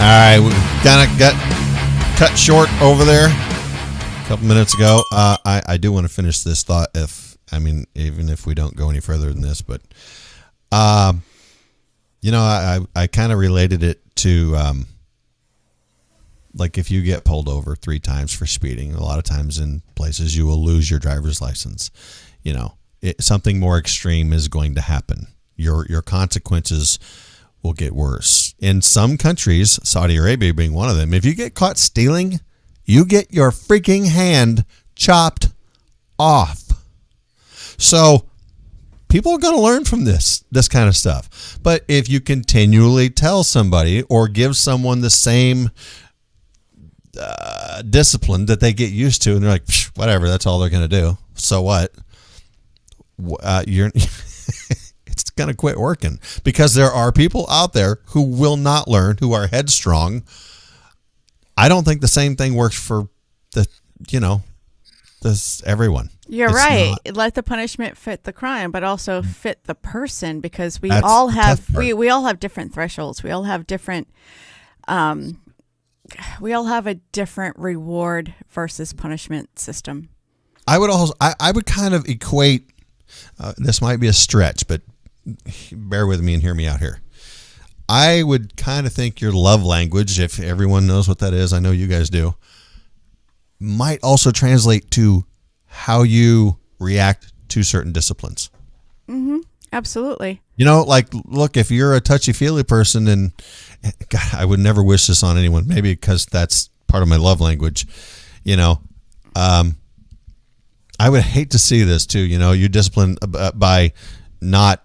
All right, we kind of got cut short over there a couple minutes ago. I do want to finish this thought, even if we don't go any further than this, but I kind of related it to like if you get pulled over 3 times for speeding, a lot of times in places you will lose your driver's license. Something more extreme is going to happen. Your consequences will get worse. In some countries, Saudi Arabia being one of them, if you get caught stealing, you get your freaking hand chopped off. So people are going to learn from this kind of stuff. But if you continually tell somebody or give someone the same discipline that they get used to, and they're like, whatever, that's all they're going to do. So what? You're it's going to quit working, because there are people out there who will not learn, who are headstrong. I don't think the same thing works for everyone. You're It's right. not- Let the punishment fit the crime, but also fit the person, because we That's all the have tough part. we all have different thresholds. We all have different we all have a different reward versus punishment system. I would kind of equate, this might be a stretch, but bear with me and hear me out here. I would kind of think your love language, if everyone knows what that is, I know you guys do, might also translate to how you react to certain disciplines. Absolutely. Like, look, if you're a touchy-feely person, and God, I would never wish this on anyone, maybe because that's part of my love language, I would hate to see this too. You discipline by not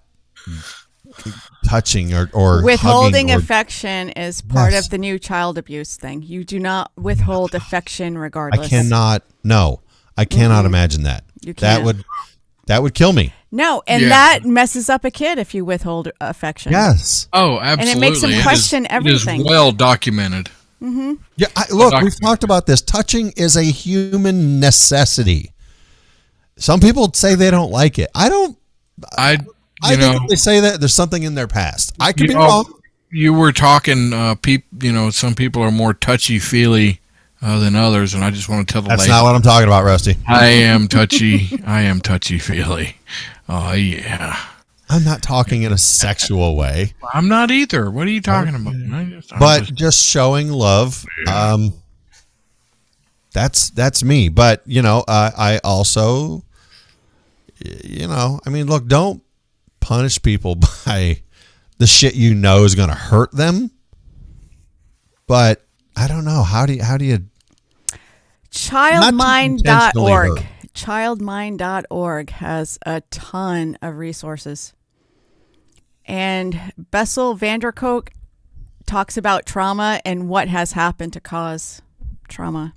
touching or Withholding hugging or, affection is part Yes. of the new child abuse thing. You do not withhold affection I regardless. cannot. No, I cannot imagine that. You That can't. would kill me. No, and Yeah. that messes up a kid if you withhold affection. Yes. Oh, absolutely. it makes them question everything. It is well documented. Yeah. Look, Doctor. we've talked about this. Touching is a human necessity. Some people say they don't like it. I don't. I I think if they say that, there's something in their past. I could be know, wrong. You were talking, some people are more touchy-feely than others, and I just want to tell the That's lady, not what I'm talking about, Rusty. I am touchy-feely. Oh, yeah. I'm not talking in a sexual way, I'm not either. What are you talking about? but just showing love. That's me. But I also, look, don't punish people by the shit is going to hurt them. But I don't know, how do you intentionally Childmind.org. hurt. Childmind.org has a ton of resources. And Bessel van der Kolk talks about trauma and what has happened to cause trauma.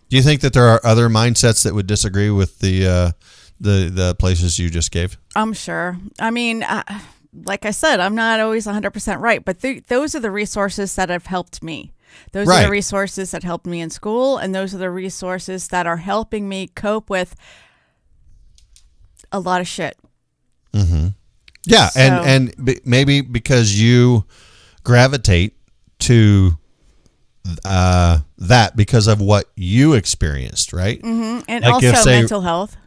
Do you think that there are other mindsets that would disagree with the places you just gave? I'm sure. I mean, like I said, I'm not always 100% right, but those are the resources that have helped me. Those are Right. the resources that helped me in school, and those are the resources that are helping me cope with a lot of shit. Yeah, So- maybe because you gravitate to that because of what you experienced, right? And Like also if, say- mental health.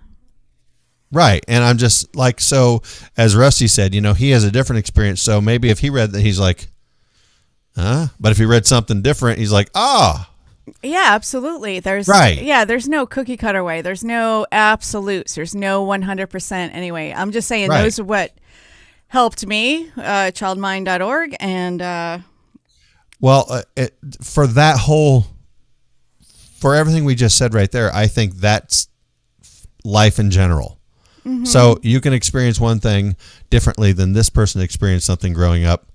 Right. And I'm just like, so as Rusty said, he has a different experience. So maybe if he read that, he's like, huh? But if he read something different, he's like, Yeah, absolutely. There's Right. Yeah, there's no cookie cutter way. There's no absolutes. There's no 100% anyway. I'm just saying Right. those are what helped me, childmind.org, and for everything we just said right there, I think that's life in general. So you can experience one thing differently than this person experienced something growing up,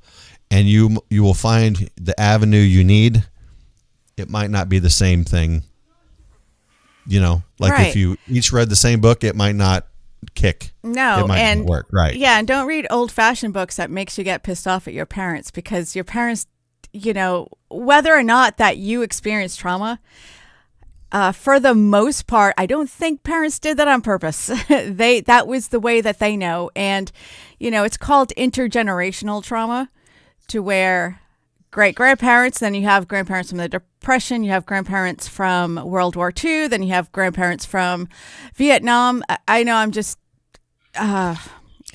and you will find the avenue you need. It might not be the same thing. Like Right. if you each read the same book, it might not kick. no, It might and not work. Right. yeah, and don't read old-fashioned books that makes you get pissed off at your parents, because your parents, whether or not that you experience trauma, for the most part, I don't think parents did that on purpose. That was the way that they know. And, it's called intergenerational trauma, to where great-grandparents, then you have grandparents from the Depression, you have grandparents from World War II, then you have grandparents from Vietnam. I know I'm just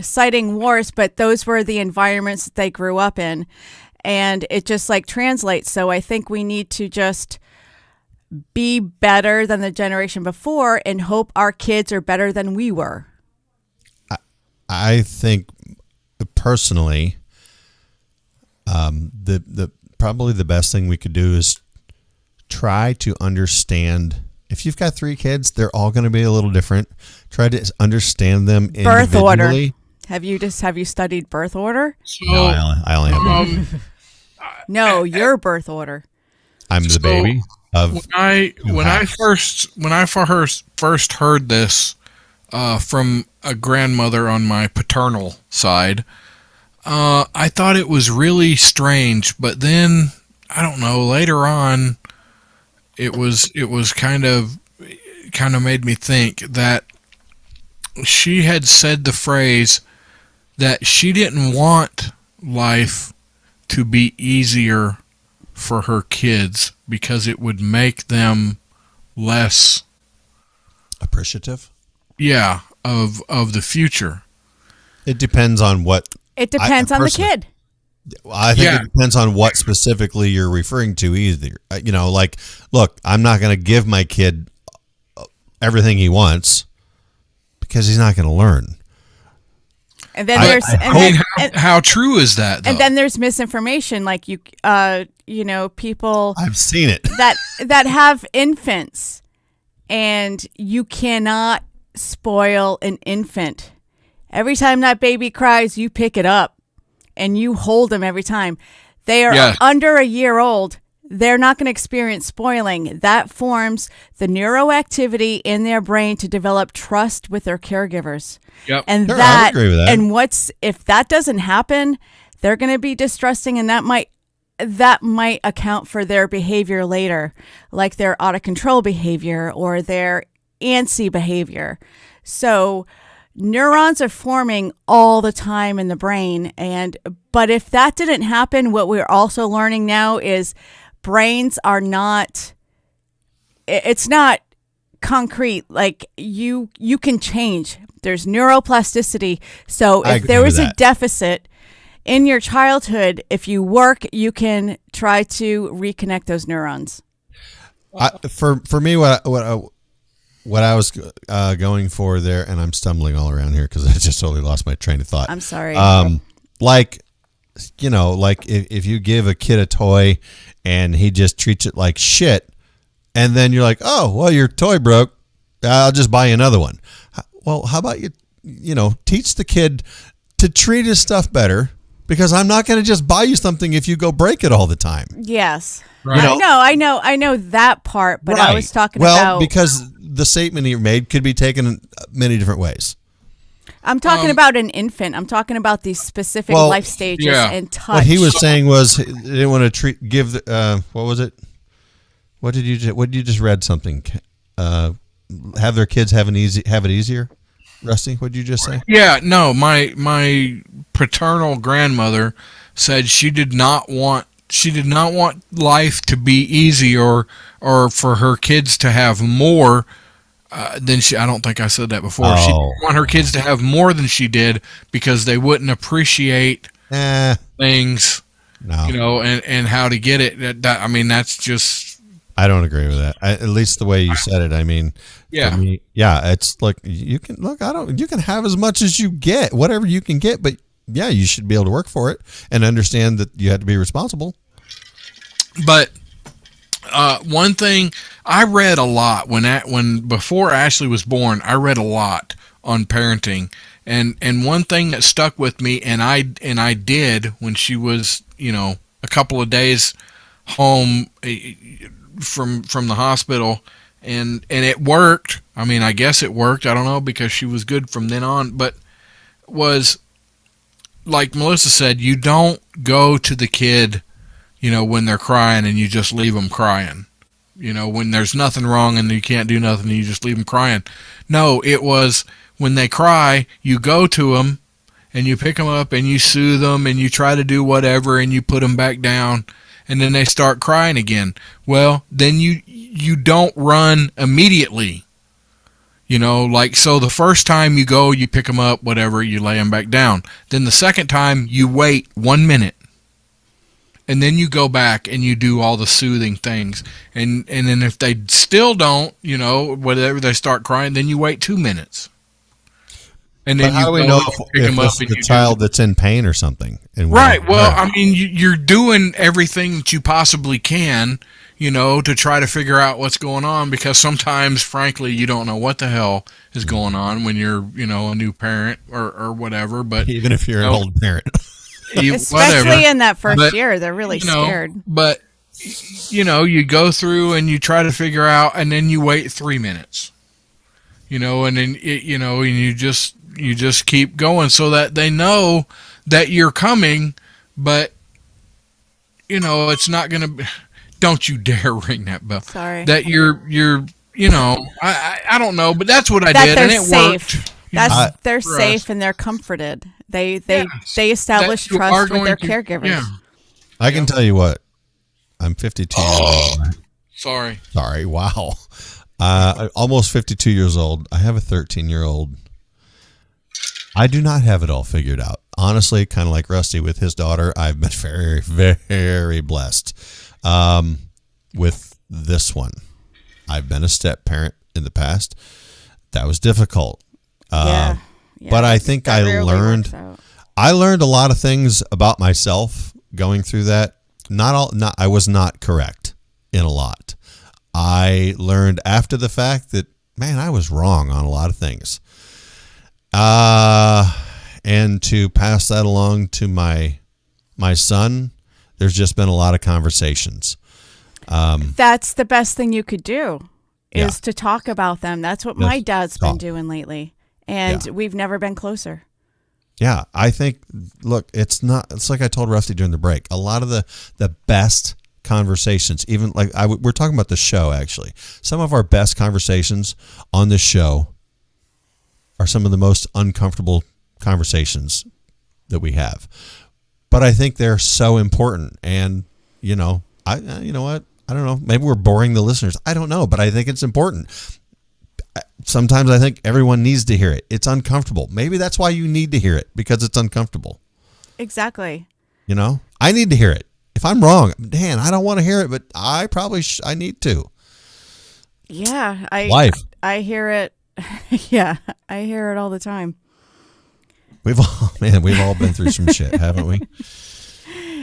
citing wars, but those were the environments that they grew up in. And it just translates. So I think we need to just be better than the generation before and hope our kids are better than we were. I think personally, the probably the best thing we could do is try to understand if you've got 3 kids, they're all going to be a little different. Try to understand them Birth order. individually. Have you studied birth order? So, No, I only have one. No, your birth order. I'm the so baby of. when I first heard this from a grandmother on my paternal side, I thought it was really strange. But then I don't know. Later on, it was kind of made me think that she had said the phrase that she didn't want life to be easier for her kids because it would make them less Appreciative. of the future. It depends on what. It depends on the kid. I think Yeah. it depends on what specifically you're referring to either. Like, look, I'm not going to give my kid everything he wants because he's not going to learn. And then there's How true is that, though? and then there's misinformation, like people I've seen it. that have infants, and you cannot spoil an infant. Every time that baby cries, you pick it up and you hold them every time. They are under a year old. They're not going to experience spoiling. That forms the neuroactivity in their brain to develop trust with their caregivers. Yep. And Sure, I that, agree with that. and if that doesn't happen, they're going to be distrusting, and that might account for their behavior later, like their out of control behavior or their antsy behavior. So neurons are forming all the time in the brain, but if that didn't happen, what we're also learning now is brains are not, it's not concrete. Like you can change. There's neuroplasticity. So I if there agree was with a that. deficit in your childhood, if you work, you can try to reconnect those neurons. For me, what I was going for there, and I'm stumbling all around here because I just totally lost my train of thought. I'm sorry. Like if you give a kid a toy and he just treats it like shit, and then you're like, oh, well, your toy broke, I'll just buy you another one. Well, how about you teach the kid to treat his stuff better, because I'm not going to just buy you something if you go break it all the time. Yes. Right. I know that part, but I was talking about. Because the statement he made could be taken in many different ways. I'm talking about an infant. I'm talking about these specific life stages and touch. What he was saying was he didn't want to what was it? What did you just read something? Have their kids have it easier? Rusty, what did you just say? Yeah, no, my paternal grandmother said she did not want life to be easy or for her kids to have more than she. I don't think I said that before. She didn't want her kids to have more than she did because they wouldn't appreciate things, and how to get it. That's just. I don't agree with that. At least the way you said it. I mean, yeah, for me, it's like you can you can have as much as you get, whatever you can get, but yeah, you should be able to work for it and understand that you have to be responsible. But one thing I read a lot before Ashley was born, I read a lot on parenting, and one thing that stuck with me, and I did when she was a couple of days home from the hospital, and it worked. I mean, I guess it worked. I don't know, because she was good from then on, but was like Melissa said, you don't go to the kid when they're crying and you just leave them crying. When there's nothing wrong and you can't do nothing, you just leave them crying. No, it was when they cry, you go to them and you pick them up and you soothe them and you try to do whatever and you put them back down, and then they start crying again. Well, then you don't run immediately. So the first time you go, you pick them up, whatever, you lay them back down. Then the second time, you wait 1 minute. And then you go back and you do all the soothing things. And then if they still don't, whatever, they start crying, then you wait 2 minutes. And then how do we know if it's the child that's in pain or something? Right. Well, I mean, you're doing everything that you possibly can, to try to figure out what's going on, because sometimes, frankly, you don't know what the hell is going on when you're, a new parent or whatever. But even if you're an old parent, especially in that first year, they're really scared. But you go through and you try to figure out, and then you wait 3 minutes, and then and you just keep going so that they know that you're coming, but it's not going to. Don't you dare ring that bell. Sorry. That you're I don't know, but that's what I did, and it worked. They're safe and they're comforted. They establish trust with their caregivers. Yeah. I can tell you what. I'm 52 years old. Sorry. Wow. Almost 52 years old. I have a 13-year-old. I do not have it all figured out. Honestly, kind of like Rusty with his daughter, I've been very, very blessed with this one. I've been a step parent in the past. That was difficult. Yeah, but I think I learned a lot of things about myself going through that. I was not correct in a lot. I learned after the fact that, man, I was wrong on a lot of things. And to pass that along to my son, there's just been a lot of conversations. That's the best thing you could do is to talk about them. That's what my dad's been doing lately. And we've never been closer. Yeah, I think, look, it's like I told Rusty during the break. A lot of the best conversations, even like we're talking about the show, actually. Some of our best conversations on this show are some of the most uncomfortable conversations that we have. But I think they're so important. And, you know what? I don't know. Maybe we're boring the listeners. I don't know, but I think it's important. Sometimes I think everyone needs to hear it. It's uncomfortable. Maybe that's why you need to hear it, because it's uncomfortable. Exactly. I need to hear it. If I'm wrong, Dan, I don't want to hear it, but I probably I need to. Yeah, I hear it. Yeah, I hear it all the time. We've all been through some shit, haven't we?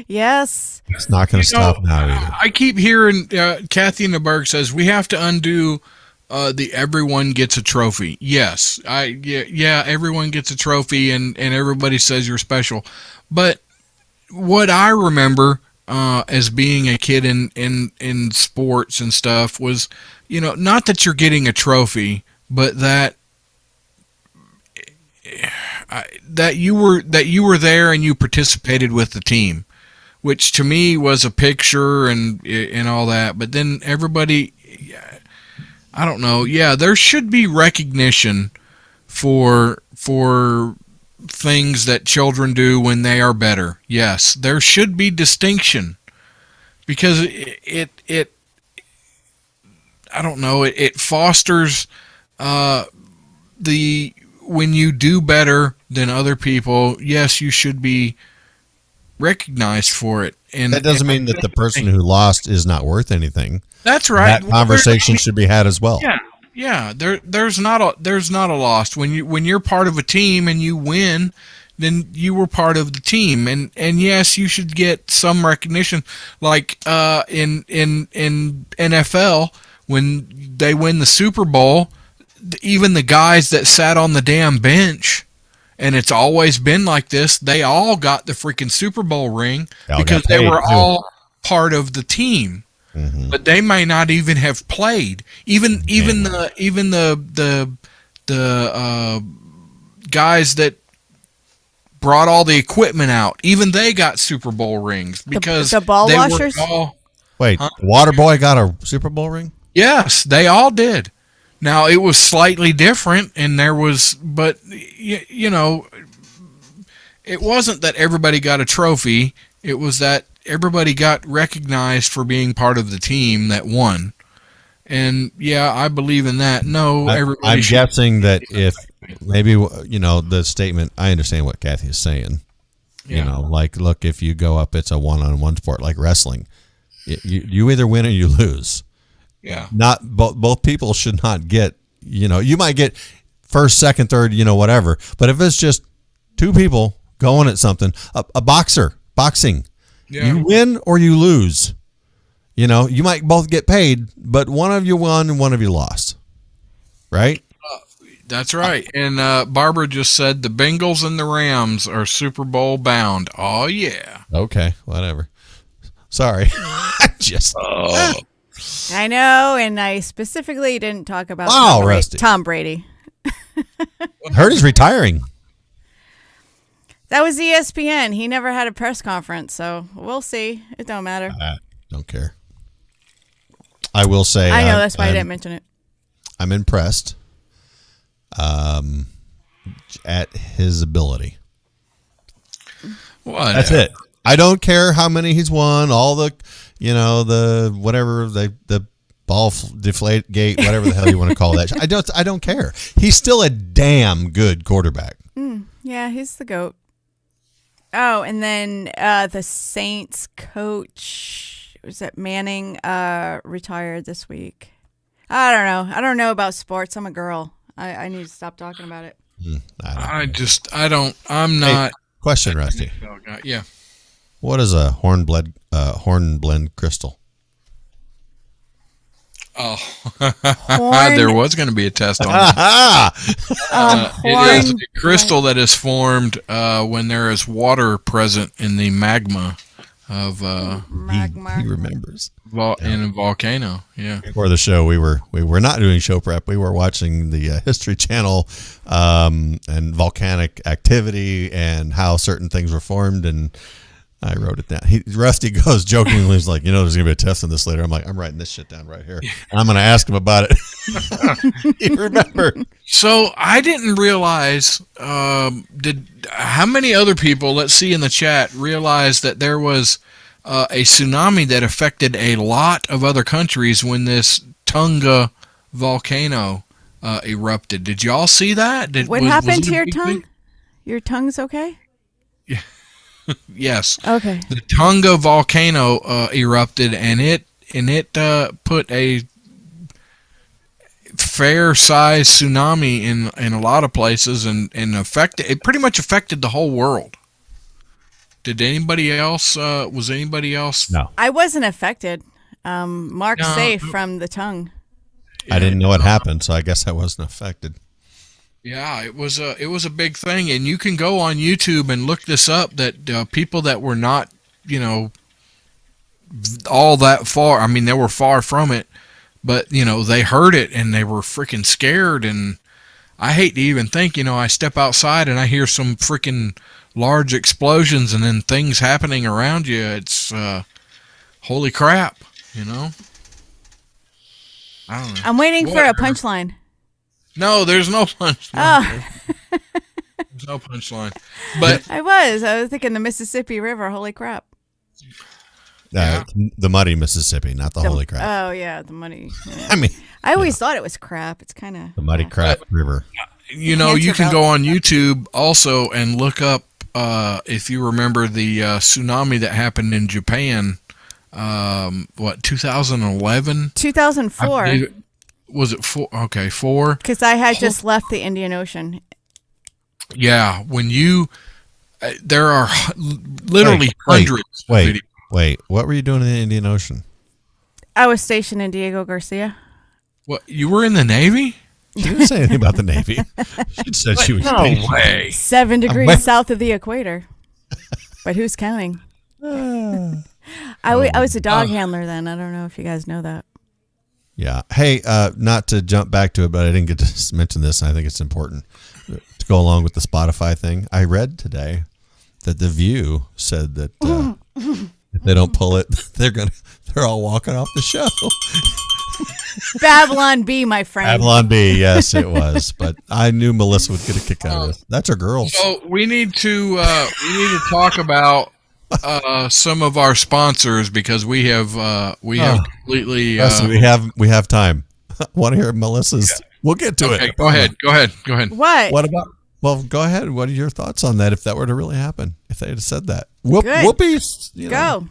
Yes. It's not going to stop now either. I keep hearing Kathy in the Berg says we have to undo the everyone gets a trophy. Yes, everyone gets a trophy, and everybody says you're special. But what I remember as being a kid in sports and stuff was, not that you're getting a trophy, but that you were there and you participated with the team, which to me was a picture and all that. But then everybody, I don't know. Yeah, there should be recognition for things that children do when they are better. Yes, there should be distinction, because it I don't know, it fosters when you do better than other people, yes, you should be recognized for it. And that doesn't mean that the person who lost is not worth anything. That's right. That conversation should be had as well. Yeah. There's not a loss when you're part of a team and you win. Then you were part of the team, and yes, you should get some recognition, like in NFL when they win the Super Bowl. Even the guys that sat on the damn bench, and it's always been like this, they all got the freaking Super Bowl ring because they were all part of the team. Mm-hmm. But they may not even have played. Even the guys that brought all the equipment out, even they got Super Bowl rings because the ball washers. Wait, Water Boy got a Super Bowl ring? Yes, they all did. Now, it was slightly different, and but it wasn't that everybody got a trophy. It was that everybody got recognized for being part of the team that won. And, yeah, I believe in that. No, everybody I'm guessing that if maybe, the statement, I understand what Kathy is saying. Yeah. Like, look, if you go up, it's a one-on-one sport like wrestling. You either win or you lose. Yeah. Not both people should not get, you might get first, second, third, whatever. But if it's just two people going at something, a boxing, yeah. You win or you lose. You know, you might both get paid, but one of you won and one of you lost. Right? That's right. And Barbara just said the Bengals and the Rams are Super Bowl bound. Oh, yeah. Okay, whatever. Sorry. Just. I know, and I specifically didn't talk about Rusty. Tom Brady. Heard he's retiring. That was ESPN. He never had a press conference, so we'll see. It don't matter. Don't care. I will say. I know, that's why I didn't mention it. I'm impressed at his ability. Whatever. That's it. I don't care how many he's won, all the, the whatever, the ball deflate gate, whatever the hell you want to call that. I don't care. He's still a damn good quarterback. Yeah, he's the GOAT. Oh, and then the Saints coach, was it Manning, retired this week. I don't know. I don't know about sports. I'm a girl. I need to stop talking about it. I'm not. Hey, question, Rusty. Yeah. What is a horn blend crystal? Oh, there was going to be a test on that. It is a crystal that is formed when there is water present in the magma of he remembers in a volcano. Yeah. Before the show, we were not doing show prep. We were watching the History Channel and volcanic activity and how certain things were formed, and I wrote it down. Rusty goes jokingly, he's like, there's gonna be a test on this later. I'm like, I'm writing this shit down right here, and I'm gonna ask him about it. He remembered. So I didn't realize. How many other people? Let's see in the chat. Realized that there was a tsunami that affected a lot of other countries when this Tonga volcano erupted. Did y'all see that? What happened to your tongue? Your tongue's okay? Yeah. Yes. Okay. The Tonga volcano erupted, and it put a fair-sized tsunami in a lot of places, and it pretty much affected the whole world. Did anybody else? Was anybody else? No. I wasn't affected. Mark's safe from the tongue. I didn't know what happened, so I guess I wasn't affected. Yeah, it was a big thing, and you can go on YouTube and look this up. That people that were not, all that far. I mean, they were far from it, but they heard it and they were freaking scared. And I hate to even think, I step outside and I hear some freaking large explosions and then things happening around you. It's holy crap, I don't know. I'm waiting for a punchline. No, there's no punchline. Oh. There's no punchline. But I was thinking the Mississippi River. Holy crap. The muddy Mississippi, not the holy crap. Oh, yeah, the muddy. Yeah. I mean, I always thought it was crap. It's kind of... The muddy crap river. You can go on YouTube also and look up, if you remember the tsunami that happened in Japan, 2011? 2004. Was it 4? Okay, 4. Because I had just left the Indian Ocean. Yeah, when there are literally hundreds of videos. Wait, what were you doing in the Indian Ocean? I was stationed in Diego Garcia. What, you were in the Navy? She didn't say anything about the Navy. She said she was No way. 7 degrees south of the equator. But who's counting? I was a dog handler then. I don't know if you guys know that. Yeah. Hey, not to jump back to it, but I didn't get to mention this. And I think it's important to go along with the Spotify thing. I read today that The View said that if they don't pull it, they're all walking off the show. Babylon B, my friend. Babylon B, yes, it was. But I knew Melissa would get a kick out of this. That's her girl. So we need to talk about some of our sponsors because we have completely. Yes, we have time. Want to hear Melissa's? Yeah. We'll get to it. Go ahead. What about? Well, go ahead. What are your thoughts on that? If that were to really happen, if they had said that, whoopies. Go.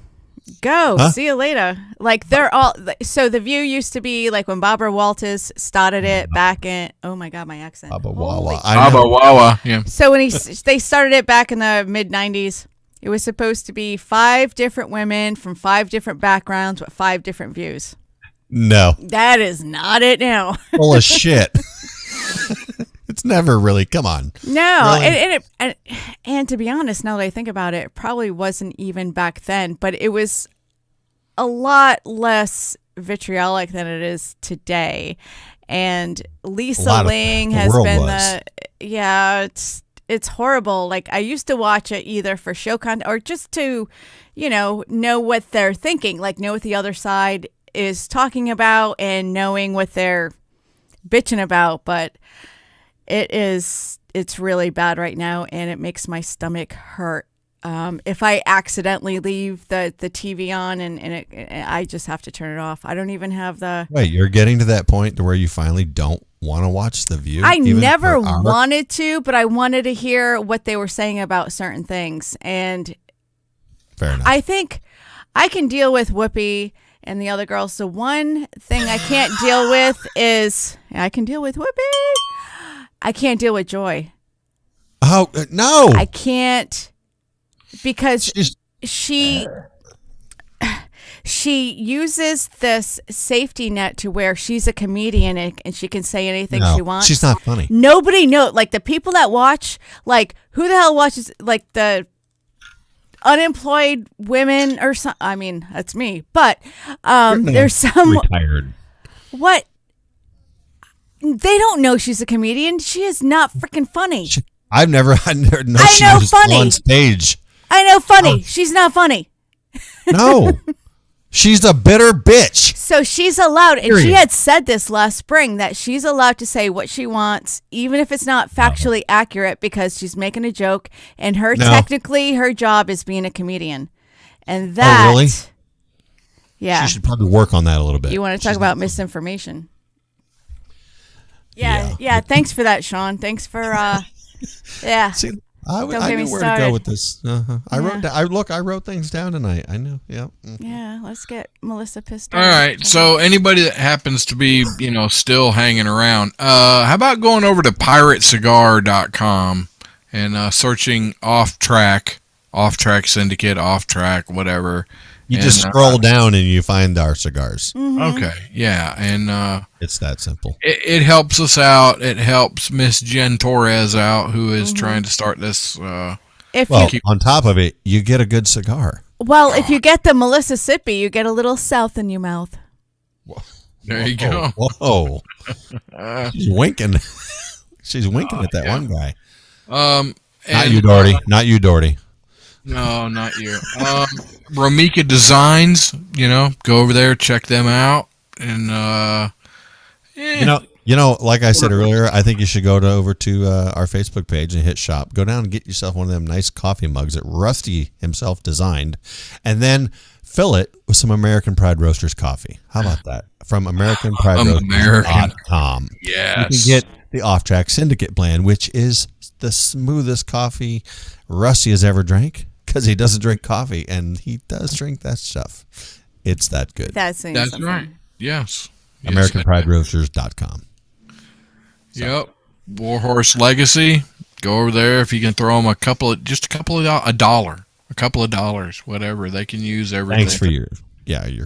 Huh? See you later. Like they're all. So The View used to be like when Barbara Walters started it back in. Oh my God, my accent. Baba Wawa. Baba Wawa. Yeah. So when they started it back in the mid '90s. It was supposed to be 5 different women from 5 different backgrounds with 5 different views. No. That is not it now. Full of shit. It's never really. Come on. No, Really? and to be honest, now that I think about it, it probably wasn't even back then, but it was a lot less vitriolic than it is today. And Lisa Ling has been it's horrible. Like, I used to watch it either for show content or just to, know what they're thinking, like know what the other side is talking about and knowing what they're bitching about. But it's really bad right now, and it makes my stomach hurt. If I accidentally leave the TV on and I just have to turn it off. I don't even have the... Wait, you're getting to that point to where you finally don't want to watch The View? I never wanted to, but I wanted to hear what they were saying about certain things. And Fair enough. I think I can deal with Whoopi and the other girls. The one thing I can't deal with is... I can deal with Whoopi. I can't deal with Joy. Oh, no. I can't... Because she uses this safety net to where she's a comedian and she can say anything she wants. She's not funny. Nobody knows. Like, the people that watch, like, who the hell watches, like, the unemployed women or something? I mean, that's me. But there's some... Retired. What? They don't know she's a comedian. She is not freaking funny. I never know she know was funny. on stage. I know funny. She's not funny. No. She's a bitter bitch. So she's allowed, and she Period. had said this last spring, that she's allowed to say what she wants, even if it's not factually accurate, because she's making a joke, and technically her job is being a comedian. And that... Oh, really? Yeah. She should probably work on that a little bit. You want to talk about misinformation? Yeah. Thanks for that, Sean. Thanks for... yeah. See, I Don't get knew me where to started. go with this. I wrote things down tonight. I know. Yeah. Yeah, let's get Melissa pissed All off. right. So anybody that happens to be, still hanging around, how about going over to piratecigar.com and searching Off Track Syndicate, Off Track, whatever. You just scroll down and you find our cigars. Okay. Yeah. And It's that simple. it helps us out. It helps Miss Jen Torres out, who is trying to start this. If Well, you, on top of it, you get a good cigar. if you get the Mississippi, you get a little south in your mouth. There you go. Whoa. She's winking. She's winking at that one guy. Not you, Doherty. Not you, Doherty. No, not you. Romika Designs, go over there, check them out, and Like I said earlier, I think you should go over to our Facebook page and hit shop. Go down and get yourself one of them nice coffee mugs that Rusty himself designed, and then fill it with some American Pride Roasters coffee. How about that? From AmericanPrideRoasters.com. Yes. You can get the Off Track Syndicate blend, which is the smoothest coffee Rusty has ever drank, because he doesn't drink coffee, and he does drink that stuff. It's that good. That's right. Yes. AmericanPrideRoasters.com. Yep. Warhorse Legacy. Go over there if you can throw them a couple of dollars, whatever. They can use everything. Thanks for your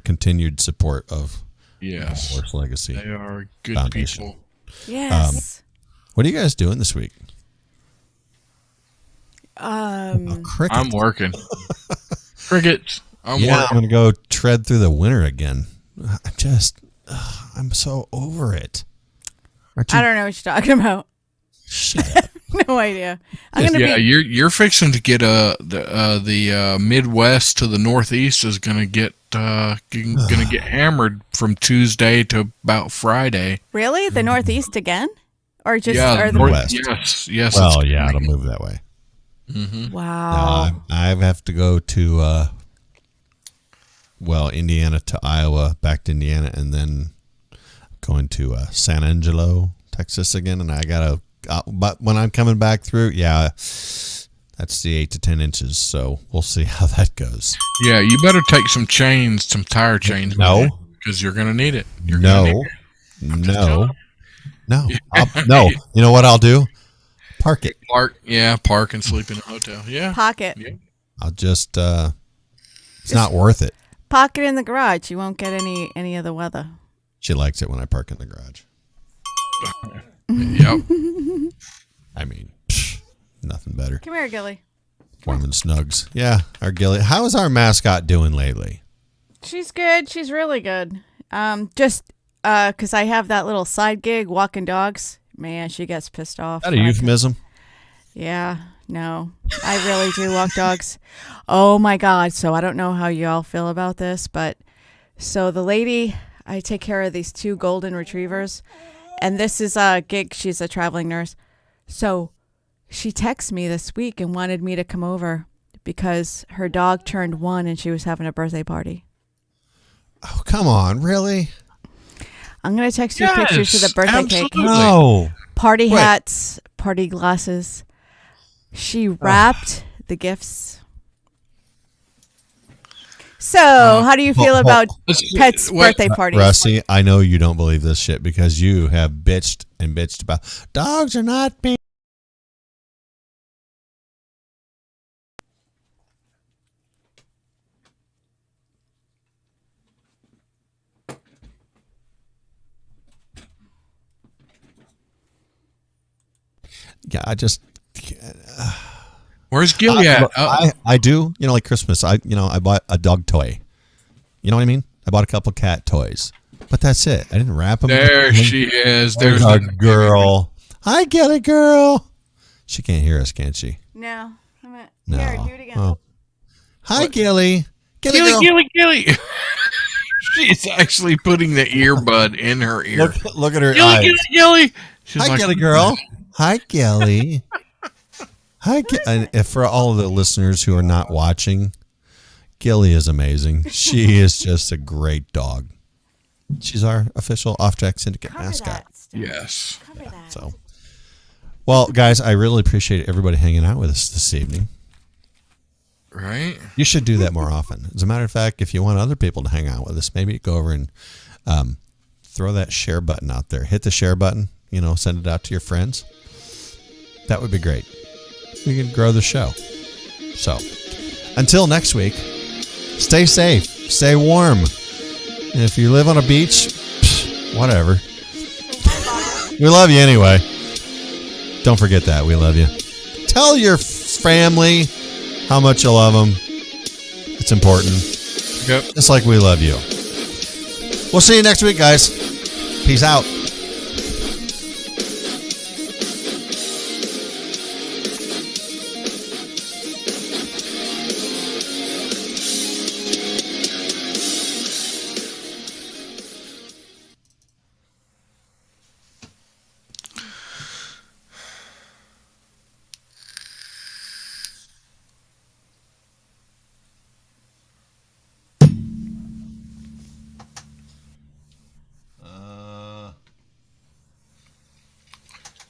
continued support of Yes. Warhorse Legacy. They are good Foundation. people. Yes. What are you guys doing this week? Cricket. I'm working. Crickets. I'm I'm working. going to go tread through the winter again. I'm so over it. Aren't you? I don't know what you're talking about. Shut up. No idea. I'm gonna be. You're fixing to get the Midwest to the Northeast is gonna get hammered from Tuesday to about Friday. Really, the Northeast again, or just Yeah, or the Northwest. Yes. Well, yeah, it'll move that way. Wow. I have to go to Indiana to Iowa, back to Indiana, and then going to San Angelo, Texas again. And I gotta, but when I'm coming back through, that's the 8 to 10 inches. So we'll see how that goes. Yeah, you better take some tire chains. No, because you're gonna need it. No. You know what I'll do? Park it. Park and sleep in a hotel. Yeah. Pocket. Yeah. I'll just it's not worth it. Park it in the garage. You won't get any of the weather. She likes it when I park in the garage. Yep. I mean, nothing better. Come here, Gilly. Warm and snugs. Yeah, our Gilly. How is our mascot doing lately? She's good. She's really good. Just because I have that little side gig walking dogs. Man, she gets pissed off. Is that a euphemism? Yeah. No, I really do walk dogs. Oh my God. So I don't know how you all feel about this, but so the lady, I take care of these 2 golden retrievers, and this is a gig. She's a traveling nurse. So she texted me this week and wanted me to come over because her dog turned 1 and she was having a birthday party. Oh, come on. Really? I'm going to text you pictures of the birthday cake. No. Party hats, party glasses. She wrapped the gifts. So, how do you feel about Pet's birthday parties? Rusty, I know you don't believe this shit because you have bitched and bitched about dogs are not being. Yeah, I just. Where's Gilly at? I do. You know, like Christmas. I bought a dog toy. You know what I mean? I bought a couple cat toys, but that's it. I didn't wrap them. There she is. There's our girl. Hi, Gilly girl. She can't hear us, can she? No. No. Here, do it again. Oh. Hi, Gilly. Gilly. She's actually putting the earbud in her ear. Look at her eyes. Gilly. She's Hi, like, Gilly girl. Hi, Gilly. Hi, and if for all of the listeners who are not watching, Gilly is amazing. She is just a great dog. She's our official Track Syndicate mascot. Yes. So, well, guys, I really appreciate everybody hanging out with us this evening. Right? You should do that more often. As a matter of fact, if you want other people to hang out with us, maybe go over and throw that share button out there. Hit the share button. Send it out to your friends. That would be great. We can grow the show. So, until next week, stay safe, stay warm. And if you live on a beach, whatever. We love you anyway. Don't forget that. We love you. Tell your family how much you love them. It's important. Yep. Just like we love you. We'll see you next week, guys. Peace out.